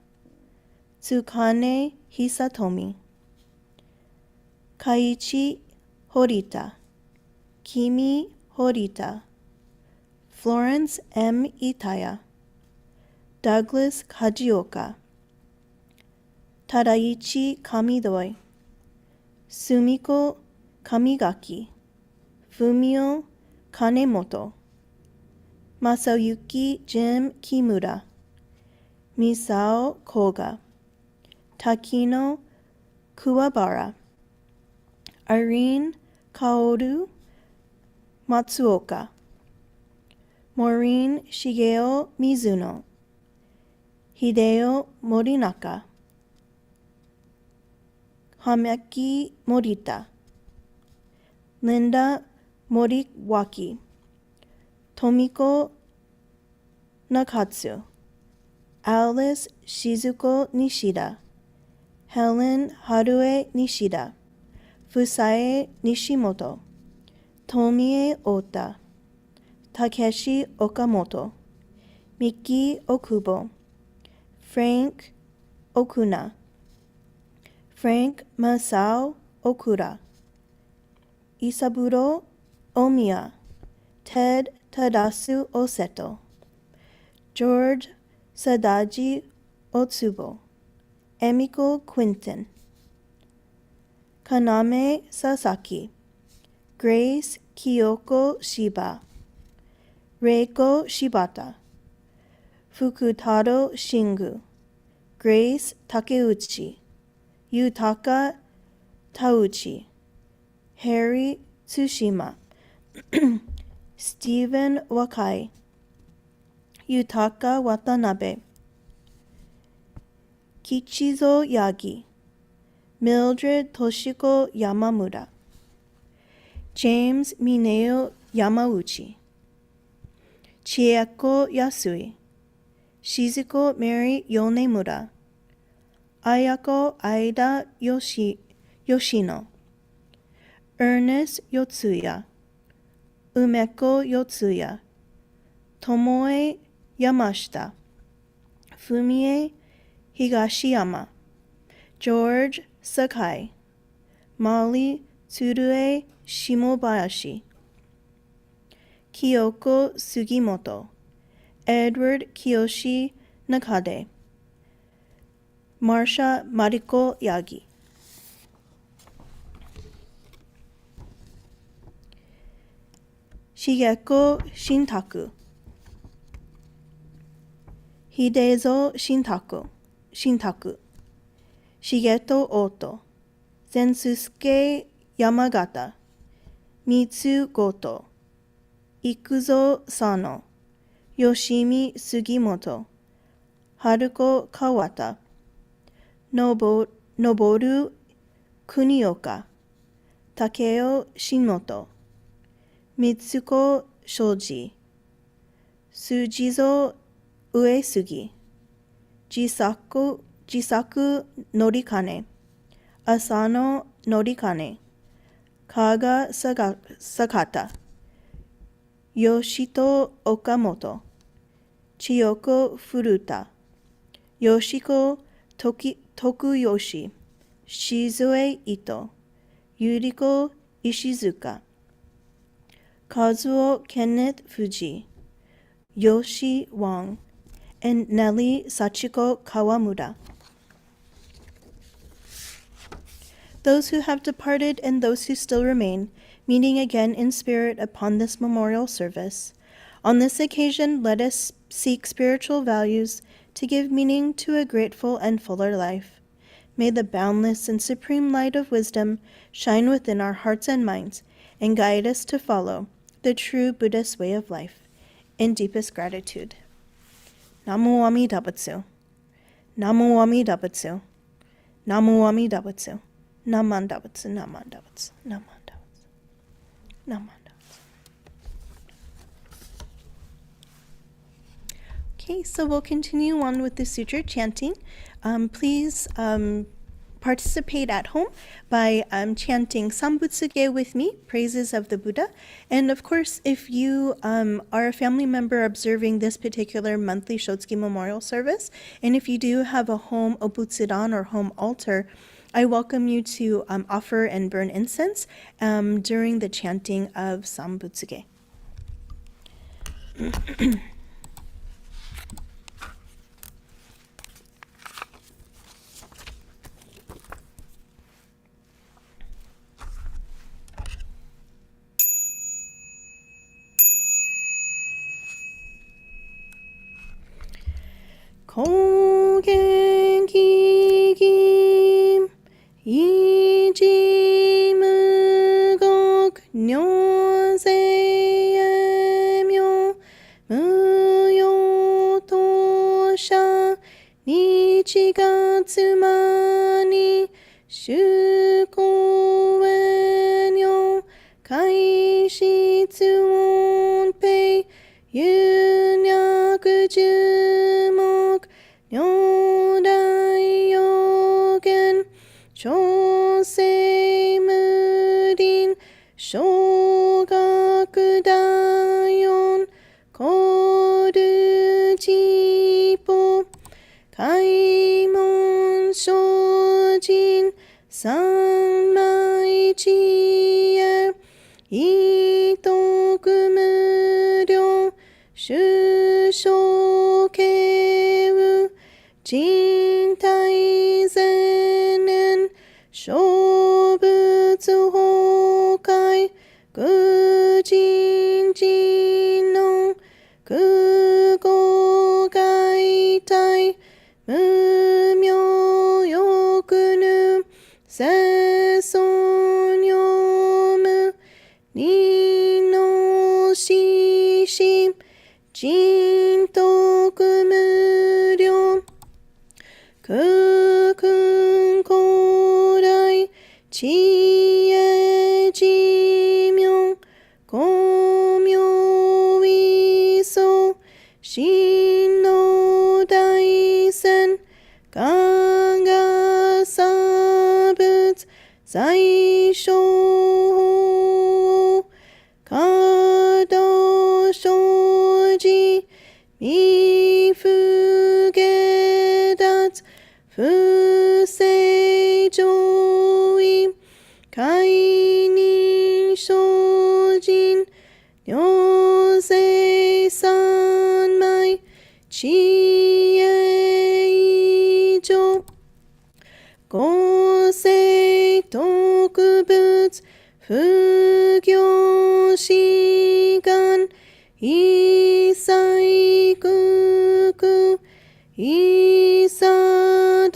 Tsukane Hisatomi. Kaiichi Horita. Kimi Horita. Florence M. Itaya. Douglas Kajioka. Tadaichi Kamidoi. Sumiko Kamigaki. Fumio Kanemoto. Masayuki Jim Kimura. Misao Koga. Takino Kuwabara. Irene Kaoru Matsuoka. Maureen Shigeo Mizuno. Hideo Morinaka. Hameki Morita. Linda Moriwaki. Tomiko Nakatsu. Alice Shizuko Nishida. Helen Harue Nishida. Fusae Nishimoto. Tomie Ota. Takeshi Okamoto. Miki Okubo. Frank Okuna. Frank Masao Okura. Isaburo Omiya. Ted Tadasu Oseto. George Sadaji Otsubo. Emiko Quinton. Kaname Sasaki. Grace Kyoko Shiba. Reiko Shibata. Fukutaro Shingu. Grace Takeuchi. Yutaka Tauchi. Harry Tsushima. Stephen Wakai. Yutaka Watanabe. Kichizo Yagi. Mildred Toshiko Yamamura. James Mineo Yamauchi. Chieko Yasui. Shizuko Mary Yonemura. Ayako Aida Yoshino. Ernest Yotsuya. Umeko Yotsuya. Tomoe Yamashita. Fumie Higashiyama. George Sakai. Molly Tsurue Shimobayashi. Kyoko Sugimoto. Edward Kiyoshi Nakade. Marsha Mariko Yagi. Shigeko Shintaku. Hidezo Shintaku. Shigeto Oto. Zensuke Yamagata. Mitsu Goto. Ikuzo Sano. Yoshimi Sugimoto. Haruko Kawata. Noboru Kunioka. Takeo Shimoto. Mitsuko Shoji. Sujizo Uesugi. Jisaku Norikane. Asano Norikane. Kaga Sakata. Yoshito Okamoto. Chiyoko Furuta. Yoshiko Tokuyoshi. Shizue Ito. Yuriko Ishizuka. Kazuo Kenneth Fuji. Yoshi Wong. And Nelly Sachiko Kawamura. Those who have departed and those who still remain, meeting again in spirit upon this memorial service. On this occasion, let us seek spiritual values to give meaning to a grateful and fuller life. May the boundless and supreme light of wisdom shine within our hearts and minds and guide us to follow the true Buddhist way of life. In deepest gratitude. Namu Amida Butsu. Namu Amida Butsu. Namu Amida Butsu. Namanda Butsu. Namanda Butsu. Namanda Butsu. Namanda Butsu. Okay, so we'll continue on with the sutra chanting. Please participate at home by chanting Sambutsuge with me, praises of the Buddha. And of course, if you are a family member observing this particular monthly Shotsuki Memorial Service, and if you do have a home obutsudan or home altar, I welcome you to offer and burn incense during the chanting of Sambutsuge. 고갱기김 이지무곡 뇨세예묘 무요토샤 니치가츠마니 슈고웬요 가이시츠온페이 윤약주목 뇨다이요겐 조세무린 쇼가쿠다yon 고르지보 가이몬쇼진 산마이치에 이토구무료 슈쇼케우 진타이제는 쇼부츠호카이 구진진노 그고가이타이 무묘요구누 세소뇨무 니노시심 진토구무료 그근고라이 지혜지명 고묘위소 신노다이센 강가사붓 사이쇼 가도쇼지 미프게닷 부세조임 가이니쇼진 요세산마이 지혜이조 고세독붓 후교시간 이사이구구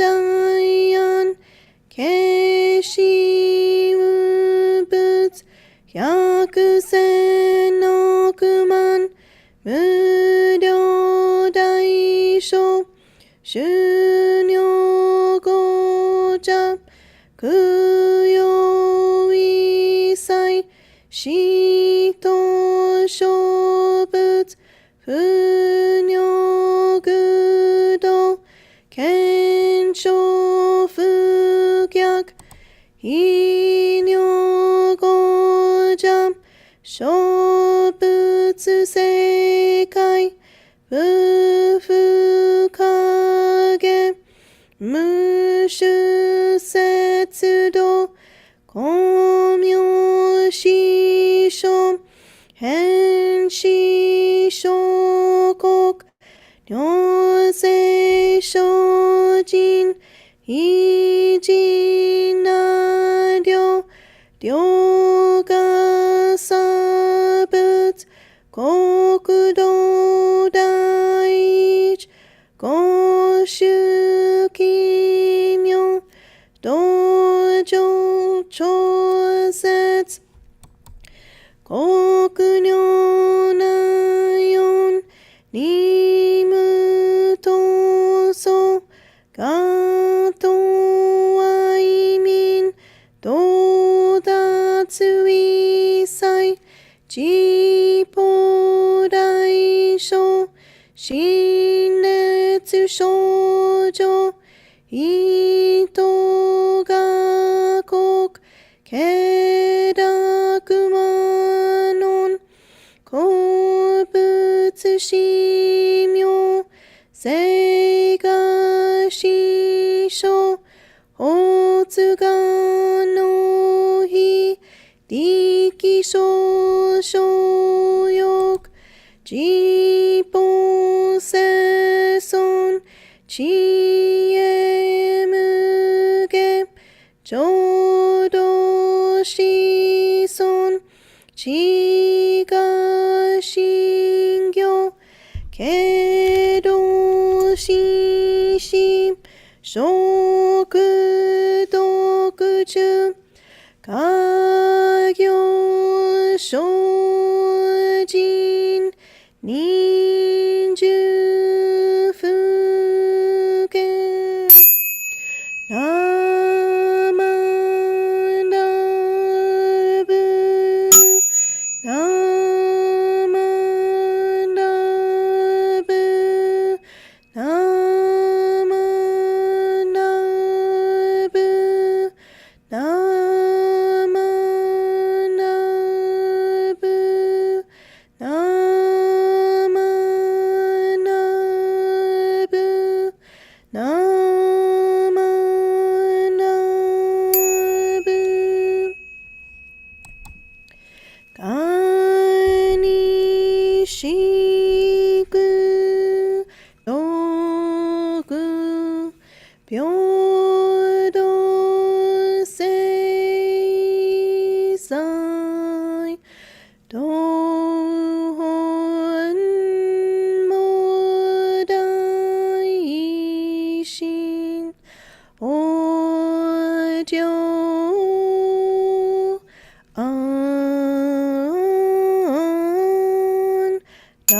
이사다이안 게시우붓 야쿠센노구만 무료다이쇼 슈뇨고잡 구요위사이 시토쇼붓 분요구도 겐쇼프격 이뇨고잡 쇼부츠세카이 부프카게 무슈세츠도 고묘시쇼 헨시쇼곡 뇨세쇼진 이진나려 료가사붓 고구도다이치 고슈기묘 도조초셋 고구뇨나yon 니무토소 가토와이민 도다츠위사이 지포다이쇼 신네츠쇼조 이토가 気楽魔論鉱物し妙聖が師匠発願の日力少々欲自母生存知恵無限浄土子孫知が信行けど心身食毒中家業精進人住福建ナマダブナマダブナマダブナマダブナマダブナマダブがにしく道具平等生済道本も大心往生安楽。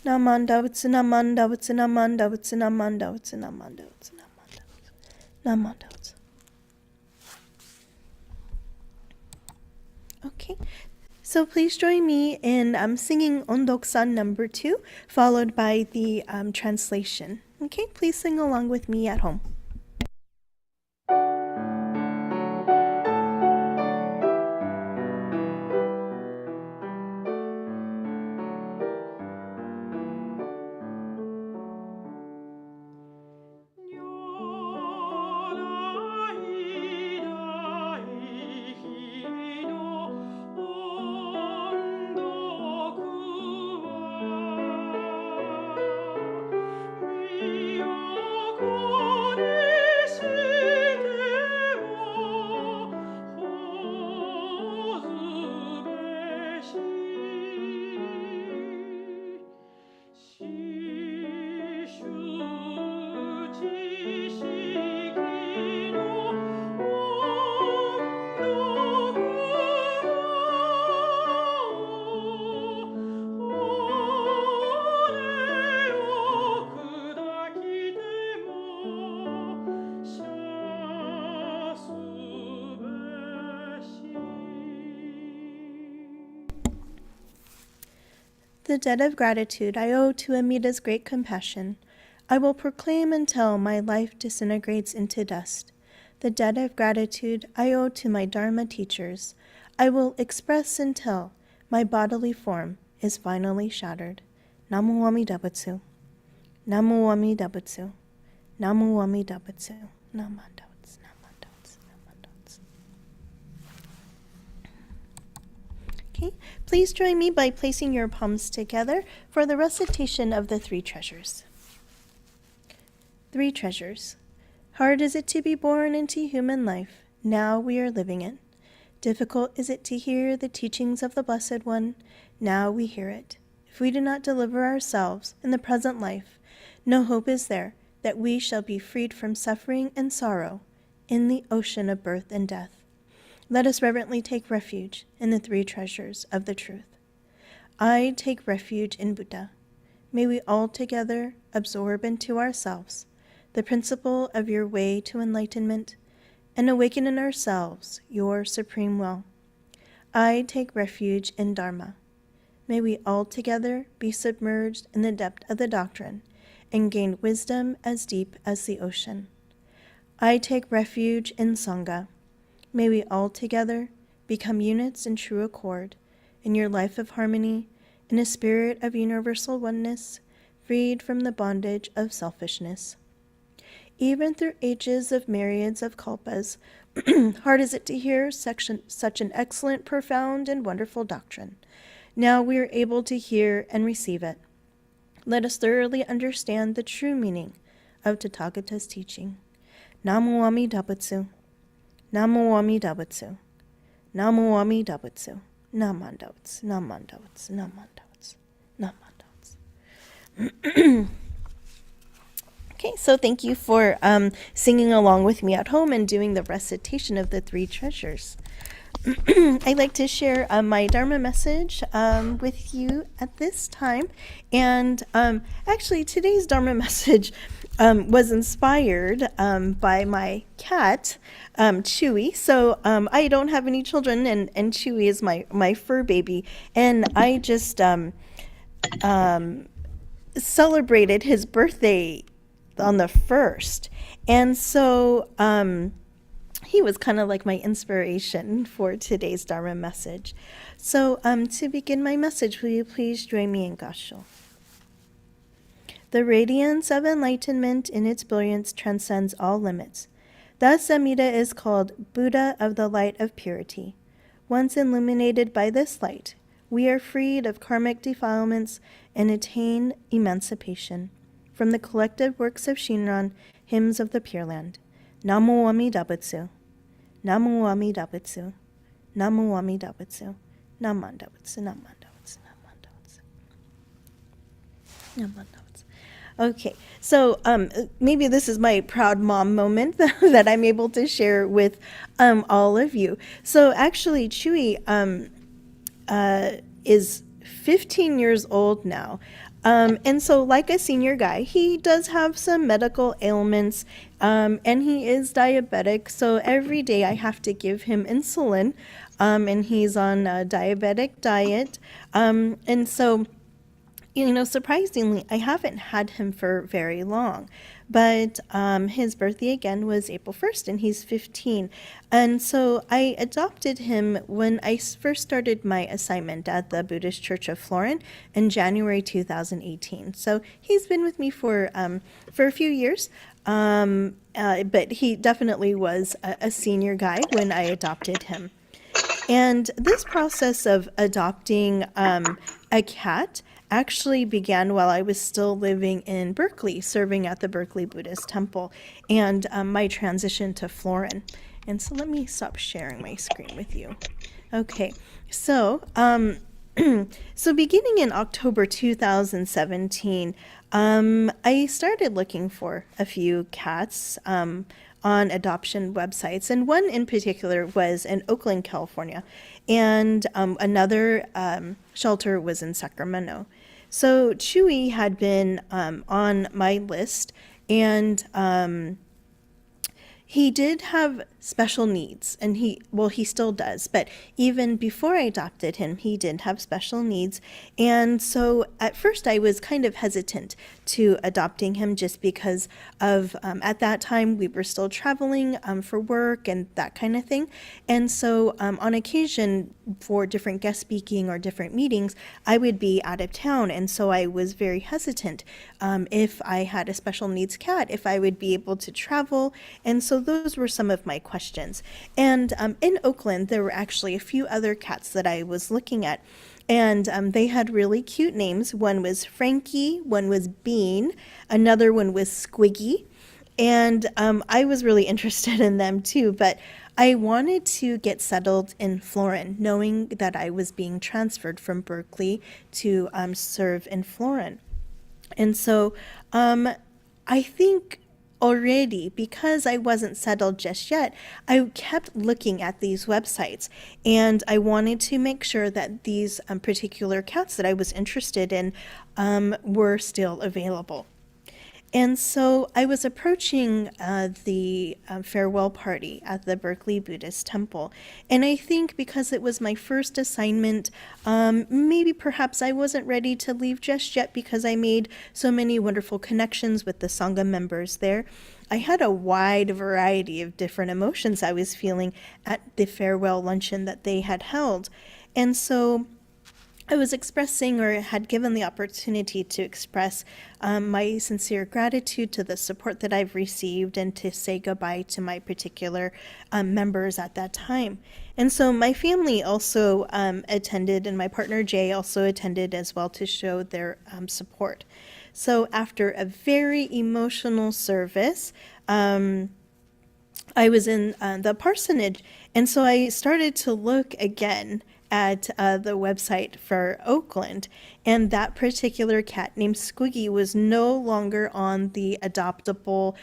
Namanda utsu namanda utsu namanda utsu namanda utsu namanda utsu namanda utsu namanda utsu. Okay, so please join me in singing Ondoksan number 2, followed by the translation. Okay, please sing along with me at home. The debt of gratitude I owe to Amida's great compassion. I will proclaim until my life disintegrates into dust. The debt of gratitude I owe to my Dharma teachers. I will express until my bodily form is finally shattered. Namu Amida Butsu. Namu Amida Butsu. Namu Amida Butsu. Namanda. Okay, please join me by placing your palms together for the recitation of the 3 treasures. 3 treasures. Hard is it to be born into human life. Now we are living it. Difficult is it to hear the teachings of the Blessed One. Now we hear it. If we do not deliver ourselves in the present life, no hope is there that we shall be freed from suffering and sorrow in the ocean of birth and death. Let us reverently take refuge in the 3 treasures of the truth. I take refuge in Buddha. May we all together absorb into ourselves the principle of your way to enlightenment and awaken in ourselves your supreme will. I take refuge in Dharma. May we all together be submerged in the depth of the doctrine and gain wisdom as deep as the ocean. I take refuge in Sangha. May we all together become units in true accord, in your life of harmony, in a spirit of universal oneness, freed from the bondage of selfishness. Even through ages of myriads of kalpas, hard is it to hear such an excellent, profound, and wonderful doctrine. Now we are able to hear and receive it. Let us thoroughly understand the true meaning of Tathagata's teaching. Namo Amida Butsu. Namo Amida Butsu. Namo Amida Butsu. Namandawats, namandawats, namandawats, namandawats. Okay, so thank you for singing along with me at home and doing the recitation of the three treasures. I'd like to share my Dharma message with you at this time. And actually, today's Dharma message was inspired by my cat, Chewy. So I don't have any children, and Chewy is my fur baby. And I just celebrated his birthday on the 1st. And so he was kind of like my inspiration for today's Dharma message. So to begin my message, will you please join me in Gassho? The radiance of enlightenment in its brilliance transcends all limits. Thus Amida is called Buddha of the light of purity. Once illuminated by this light, we are freed of karmic defilements and attain emancipation. From the collective works of Shinran, hymns of the Pure Land. Namo Amida Butsu. Namo Amida Butsu. Namo Amida Butsu. Namandawatsu, namandawatsu, namandawatsu. Namandawatsu. Okay, so maybe this is my proud mom moment that I'm able to share with all of you. So actually, Chewy is 15 years old now. And so like a senior guy, he does have some medical ailments, and he is diabetic. So every day I have to give him insulin, and he's on a diabetic diet. And so, surprisingly, I haven't had him for very long. But his birthday again was April 1st, and he's 15. And so I adopted him when I first started my assignment at the Buddhist Church of Florence in January 2018. So he's been with me for a few years, but he definitely was a senior guy when I adopted him. And this process of adopting a cat actually began while I was still living in Berkeley, serving at the Berkeley Buddhist Temple, and my transition to Florence. And so let me stop sharing my screen with you. Okay, so so beginning in October 2017, I started looking for a few cats on adoption websites, and one in particular was in Oakland, California, and another shelter was in Sacramento. So Chewy had been on my list, and he did have special needs, and he still does, but even before I adopted him, he did have special needs. And so at first I was kind of hesitant to adopting him just because of, at that time we were still traveling for work and that kind of thing. And so on occasion for different guest speaking or different meetings, I would be out of town. And so I was very hesitant if I had a special needs cat, if I would be able to travel. And so those were some of my questions. And in Oakland, there were actually a few other cats that I was looking at. And they had really cute names. One was Frankie, one was Bean, another one was Squiggy. And I was really interested in them too, but I wanted to get settled in Florence, knowing that I was being transferred from Berkeley to serve in Florence. And so I think already, because I wasn't settled just yet, I kept looking at these websites, and I wanted to make sure that these particular cats that I was interested in were still available. And so I was approaching the farewell party at the Berkeley Buddhist Temple. And I think because it was my first assignment, maybe perhaps I wasn't ready to leave just yet because I made so many wonderful connections with the Sangha members there. I had a wide variety of different emotions I was feeling at the farewell luncheon that they had held. And so I was expressing, or had given the opportunity to express my sincere gratitude to the support that I've received and to say goodbye to my particular members at that time. And so my family also attended, and my partner Jay also attended as well to show their support. So after a very emotional service, I was in the parsonage, and so I started to look again at the website for Oakland, and that particular cat named Squiggy was no longer on the adoptable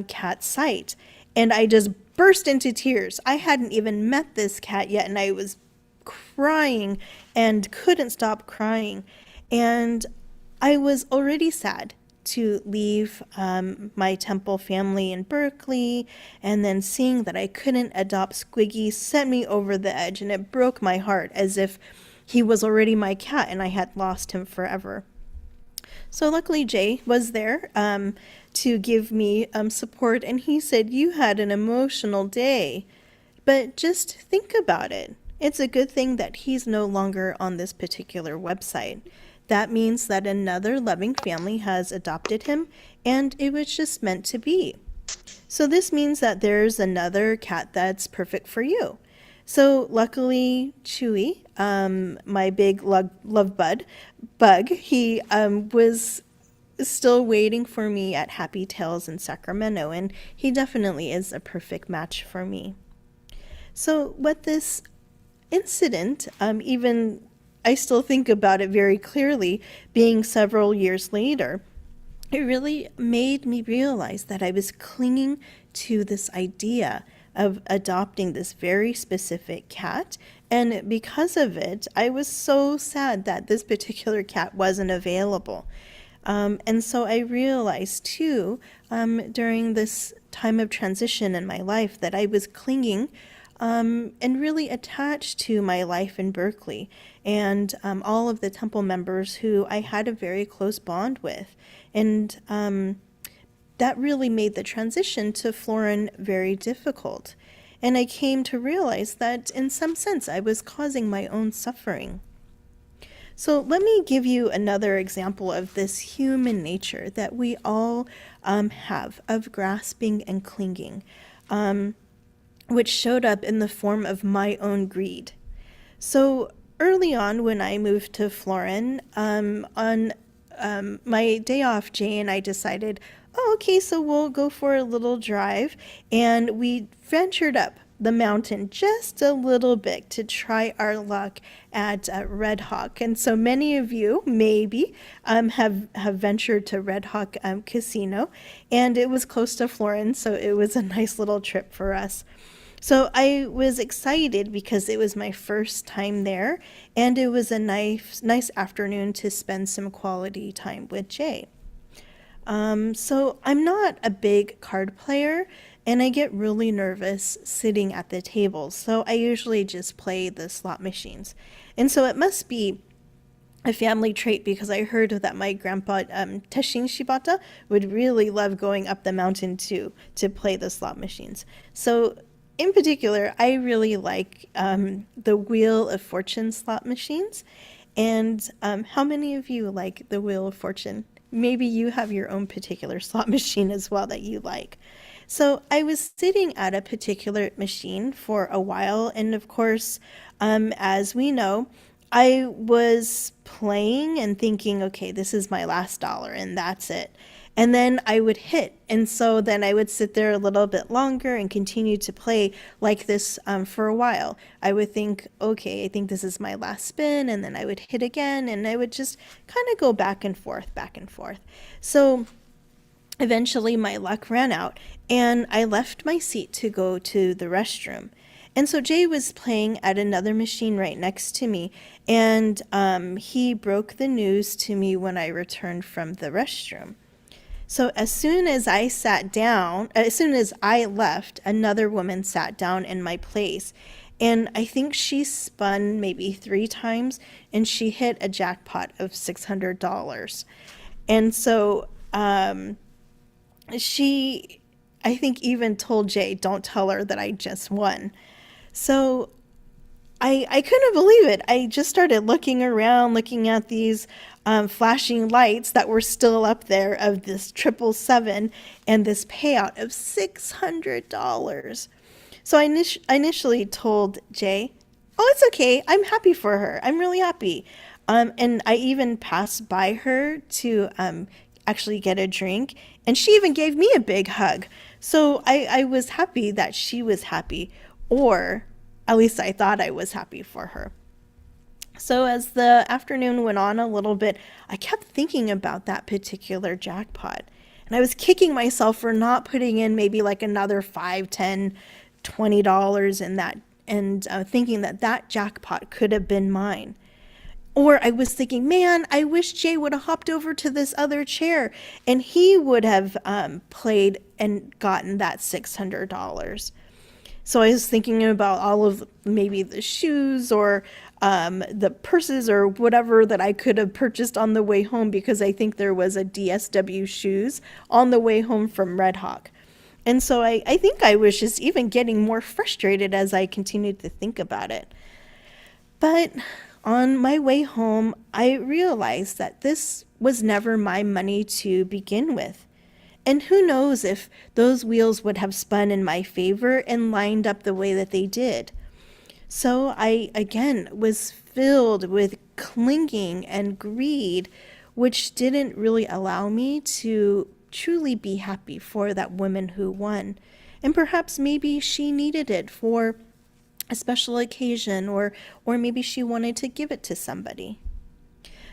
cat site. And I just burst into tears. I hadn't even met this cat yet, and I was crying and couldn't stop crying. And I was already sad to leave my temple family in Berkeley, and then seeing that I couldn't adopt Squiggy sent me over the edge, and it broke my heart as if he was already my cat and I had lost him forever. So luckily Jay was there to give me support, and he said, "You had an emotional day, but just think about it. It's a good thing that he's no longer on this particular website. That means that another loving family has adopted him, and it was just meant to be. So this means that there's another cat that's perfect for you." So luckily, Chewy, my big love bug, he was still waiting for me at Happy Tales in Sacramento, and he definitely is a perfect match for me. So what this incident, even I still think about it very clearly, being several years later, it really made me realize that I was clinging to this idea of adopting this very specific cat. And because of it, I was so sad that this particular cat wasn't available. And so I realized too, during this time of transition in my life, that I was clinging and really attached to my life in Berkeley and all of the temple members who I had a very close bond with. And that really made the transition to Florin very difficult. And I came to realize that in some sense I was causing my own suffering. So let me give you another example of this human nature that we all have of grasping and clinging, which showed up in the form of my own greed. So early on, when I moved to Florin, on my day off, Jay and I decided, oh, okay, so we'll go for a little drive. And we ventured up the mountain just a little bit to try our luck at Red Hawk. And so many of you maybe have ventured to Red Hawk Casino, and it was close to Florence, so it was a nice little trip for us. So I was excited because it was my first time there, and it was a nice afternoon to spend some quality time with Jay. So I'm not a big card player, and I get really nervous sitting at the table. So I usually just play the slot machines. And so it must be a family trait because I heard that my grandpa Teshin Shibata would really love going up the mountain to play the slot machines. So in particular, I really like the Wheel of Fortune slot machines. And how many of you like the Wheel of Fortune? Maybe you have your own particular slot machine as well that you like. So I was sitting at a particular machine for a while, and of course, as we know, I was playing and thinking, okay, this is my last dollar, and that's it. And then I would hit, and so then I would sit there a little bit longer and continue to play like this for a while. I would think, okay, I think this is my last spin, and then I would hit again, and I would just kind of go back and forth, back and forth. So eventually my luck ran out, and I left my seat to go to the restroom. And so Jay was playing at another machine right next to me, and he broke the news to me when I returned from the restroom. So as soon as I left, another woman sat down in my place. And I think she spun maybe 3 times and she hit a jackpot of $600. And so she, I think, even told Jay, don't tell her that I just won. So I couldn't believe it. I just started looking around, looking at these flashing lights that were still up there of this 777 and this payout of $600. So I initially told Jay, oh, it's okay. I'm happy for her. I'm really happy. And I even passed by her to actually get a drink. And she even gave me a big hug. So I was happy that she was happy, or at least I thought I was happy for her. So as the afternoon went on a little bit, I kept thinking about that particular jackpot. And I was kicking myself for not putting in maybe like another 5, 10, $20 in that, and thinking that that jackpot could have been mine. Or I was thinking, man, I wish Jay would have hopped over to this other chair and he would have played and gotten that $600. So I was thinking about all of maybe the shoes or the purses or whatever that I could have purchased on the way home, because I think there was a DSW shoes on the way home from Red Hawk. And so I think I was just even getting more frustrated as I continued to think about it. But on my way home, I realized that this was never my money to begin with. And who knows if those wheels would have spun in my favor and lined up the way that they did. So I again was filled with clinging and greed, which didn't really allow me to truly be happy for that woman who won. And perhaps maybe she needed it for a special occasion, or maybe she wanted to give it to somebody.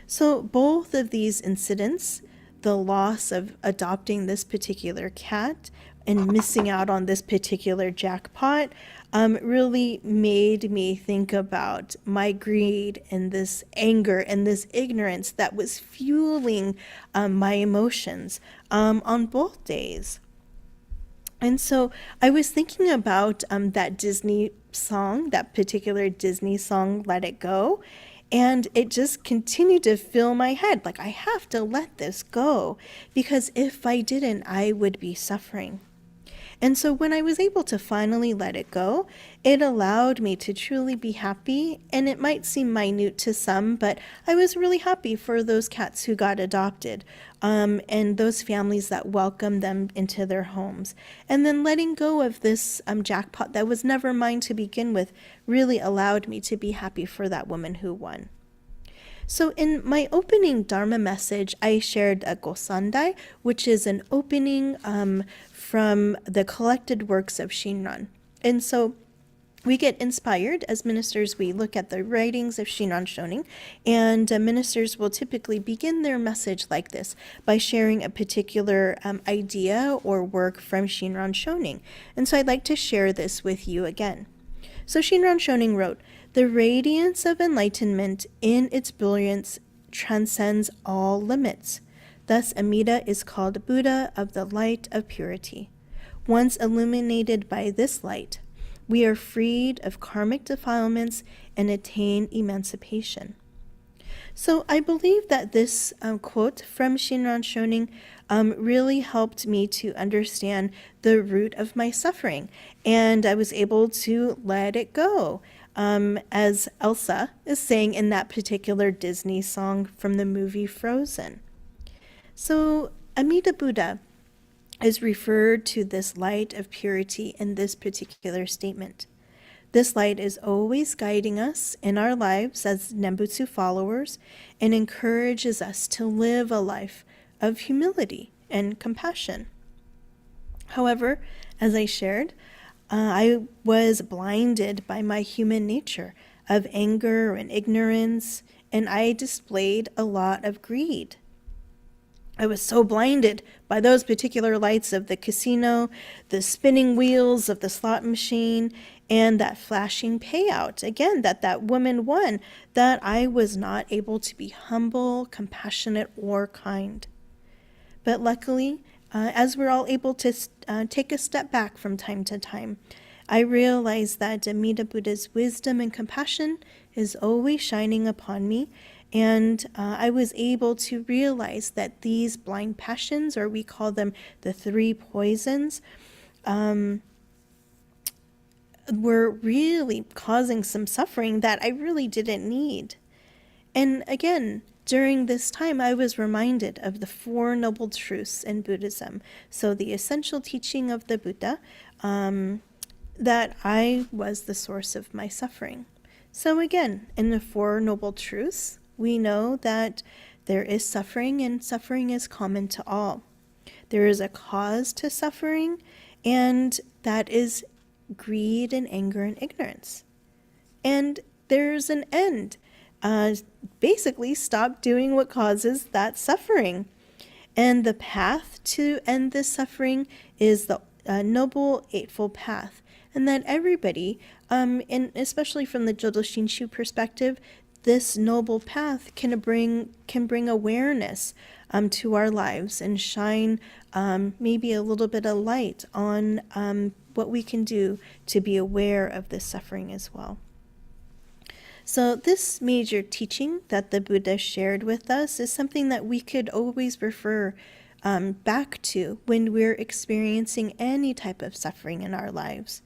So both of these incidents, the loss of adopting this particular cat and missing out on this particular jackpot, really made me think about my greed and this anger and this ignorance that was fueling my emotions on both days. And so I was thinking about that Disney song, that particular Disney song, Let It Go. And it just continued to fill my head. Like, I have to let this go, because if I didn't, I would be suffering. And so when I was able to finally let it go, it allowed me to truly be happy. And it might seem minute to some, but I was really happy for those cats who got adopted, and those families that welcomed them into their homes. And then letting go of this jackpot that was never mine to begin with really allowed me to be happy for that woman who won. So in my opening Dharma message, I shared a Gosandai, which is an opening from the collected works of Shinran. And so we get inspired as ministers. We look at the writings of Shinran Shonin, and ministers will typically begin their message like this by sharing a particular idea or work from Shinran Shonin. And so I'd like to share this with you again. So Shinran Shonin wrote, "The radiance of enlightenment in its brilliance transcends all limits. Thus Amida is called Buddha of the light of purity. Once illuminated by this light, we are freed of karmic defilements and attain emancipation." So I believe that this quote from Shinran Shonin really helped me to understand the root of my suffering, and I was able to let it go, as Elsa is saying in that particular Disney song from the movie Frozen. So Amida Buddha is referred to this light of purity in this particular statement. This light is always guiding us in our lives as Nembutsu followers and encourages us to live a life of humility and compassion. However, as I shared, I was blinded by my human nature of anger and ignorance, and I displayed a lot of greed. I was so blinded by those particular lights of the casino, the spinning wheels of the slot machine, and that flashing payout, again, that woman won, that I was not able to be humble, compassionate, or kind. But luckily, as we're all able to take a step back from time to time, I realize that Amida Buddha's wisdom and compassion is always shining upon me. And I was able to realize that these blind passions, or we call them the three poisons, were really causing some suffering that I really didn't need. And again, during this time, I was reminded of the Four Noble Truths in Buddhism. So the essential teaching of the Buddha, that I was the source of my suffering. So again, in the Four Noble Truths, we know that there is suffering, and suffering is common to all. There is a cause to suffering, and that is greed and anger and ignorance. And there's an end. Basically, stop doing what causes that suffering. And the path to end this suffering is the Noble Eightfold Path. And that everybody, and especially from the Jodo Shinshu perspective, this noble path can bring awareness to our lives and shine maybe a little bit of light on what we can do to be aware of this suffering as well. So this major teaching that the Buddha shared with us is something that we could always refer back to when we're experiencing any type of suffering in our lives.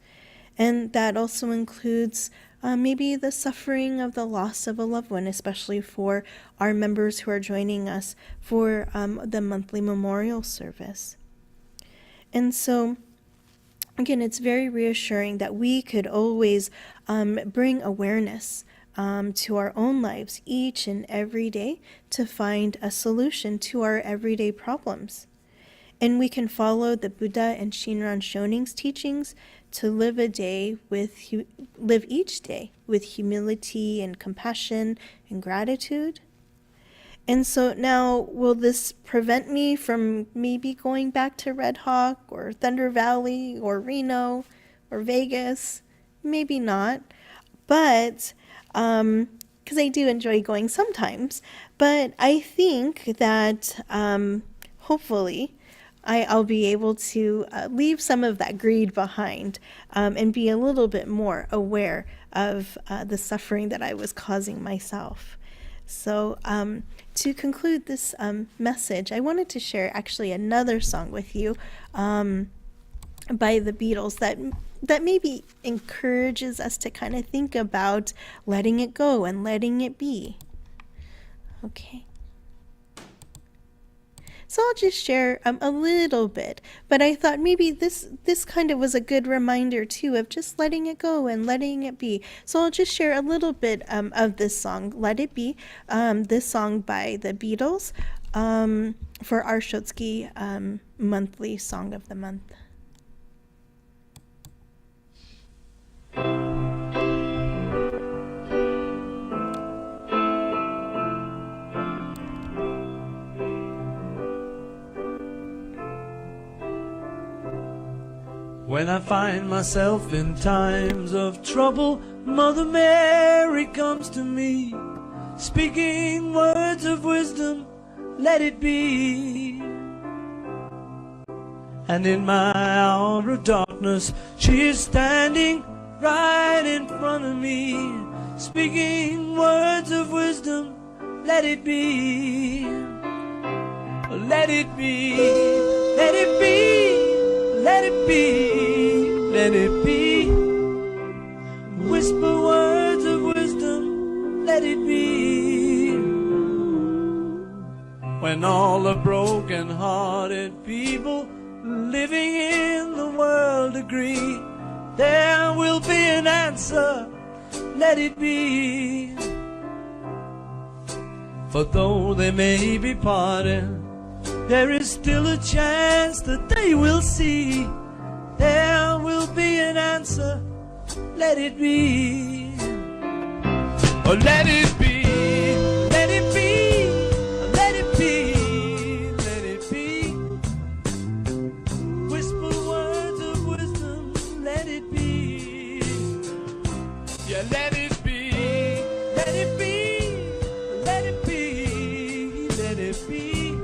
And that also includes maybe the suffering of the loss of a loved one, especially for our members who are joining us for the monthly memorial service. And so, again, it's very reassuring that we could always bring awareness to our own lives each and every day to find a solution to our everyday problems. And we can follow the Buddha and Shinran Shoning's teachings to live each day with humility and compassion and gratitude. And so now, will this prevent me from maybe going back to Red Hawk or Thunder Valley or Reno or Vegas? Maybe not. But, because I do enjoy going sometimes. But I think that hopefully I'll be able to leave some of that greed behind and be a little bit more aware of the suffering that I was causing myself. So to conclude this message, I wanted to share actually another song with you by the Beatles that maybe encourages us to kind of think about letting it go and letting it be. Okay. So I'll just share a little bit, but I thought maybe this kind of was a good reminder too of just letting it go and letting it be. So I'll just share a little bit of this song, Let It Be, this song by the Beatles for our Shotsky monthly song of the month. When I find myself in times of trouble, Mother Mary comes to me, speaking words of wisdom, let it be. And in my hour of darkness, she is standing right in front of me, speaking words of wisdom, let it be. Let it be, let it be, let it be, let it be. Whisper words of wisdom, let it be. When all the broken-hearted people living in the world agree, there will be an answer, let it be. For though they may be parted, there is still a chance that they will see. There will be an answer, let it be. Oh, let it be, let it be, let it be, let it be. Whisper words of wisdom, let it be. Yeah, let it be, let it be, let it be, let it be.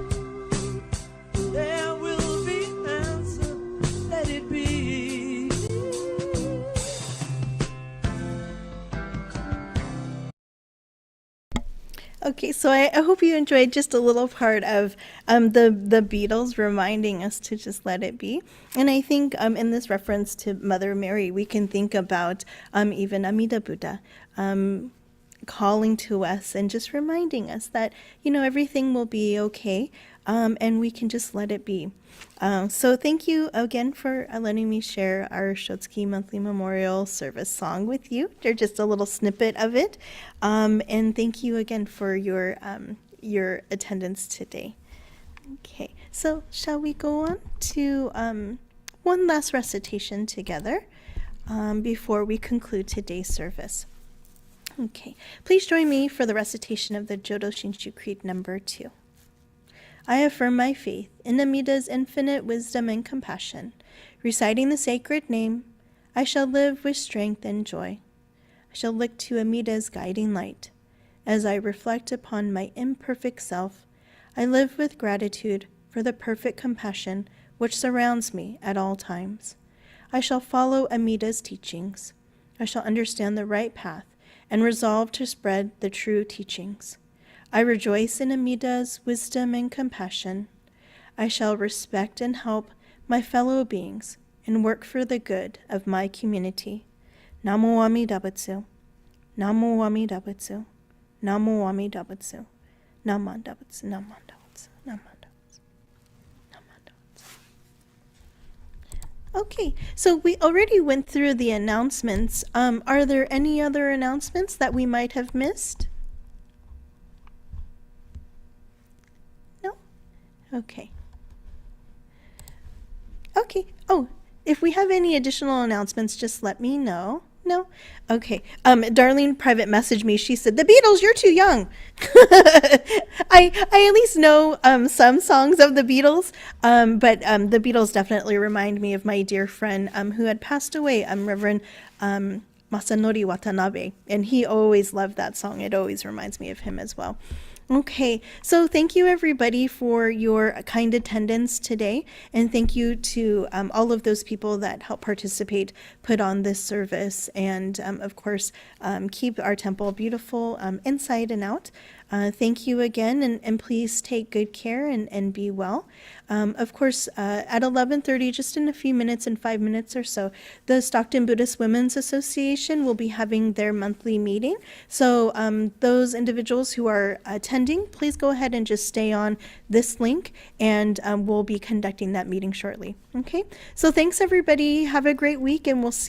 Okay, so I hope you enjoyed just a little part of the Beatles reminding us to just let it be. And I think in this reference to Mother Mary, we can think about even Amida Buddha calling to us and just reminding us that, everything will be okay, and we can just let it be. So thank you again for letting me share our Shotsuki Monthly Memorial Service song with you. They're just a little snippet of it. And thank you again for your attendance today. Okay, so shall we go on to one last recitation together before we conclude today's service? Okay, please join me for the recitation of the Jodo Shinshu Creed number 2. I affirm my faith in Amida's infinite wisdom and compassion. Reciting the sacred name, I shall live with strength and joy. I shall look to Amida's guiding light. As I reflect upon my imperfect self, I live with gratitude for the perfect compassion which surrounds me at all times. I shall follow Amida's teachings. I shall understand the right path and resolve to spread the true teachings. I rejoice in Amida's wisdom and compassion. I shall respect and help my fellow beings and work for the good of my community. Namo Amida Butsu. Namo Amida Butsu. Namo Amida Butsu. Namanda Butsu. Namanda Butsu. Namanda Butsu. Namanda Butsu. Okay, so we already went through the announcements. Are there any other announcements that we might have missed? No? Okay. Okay. Oh, if we have any additional announcements, just let me know. No? Okay. Darlene private messaged me. She said, "The Beatles, you're too young." I at least know some songs of the Beatles, but the Beatles definitely remind me of my dear friend who had passed away, Reverend Masanori Watanabe, and he always loved that song. It always reminds me of him as well. Okay, so thank you everybody for your kind attendance today, and thank you to all of those people that helped participate, put on this service, and of course keep our temple beautiful inside and out. Thank you again, and please take good care and be well. Of course, at 11:30, just in a few minutes, in 5 minutes or so, the Stockton Buddhist Women's Association will be having their monthly meeting. So those individuals who are attending, please go ahead and just stay on this link, and we'll be conducting that meeting shortly. Okay, so thanks everybody. Have a great week, and we'll see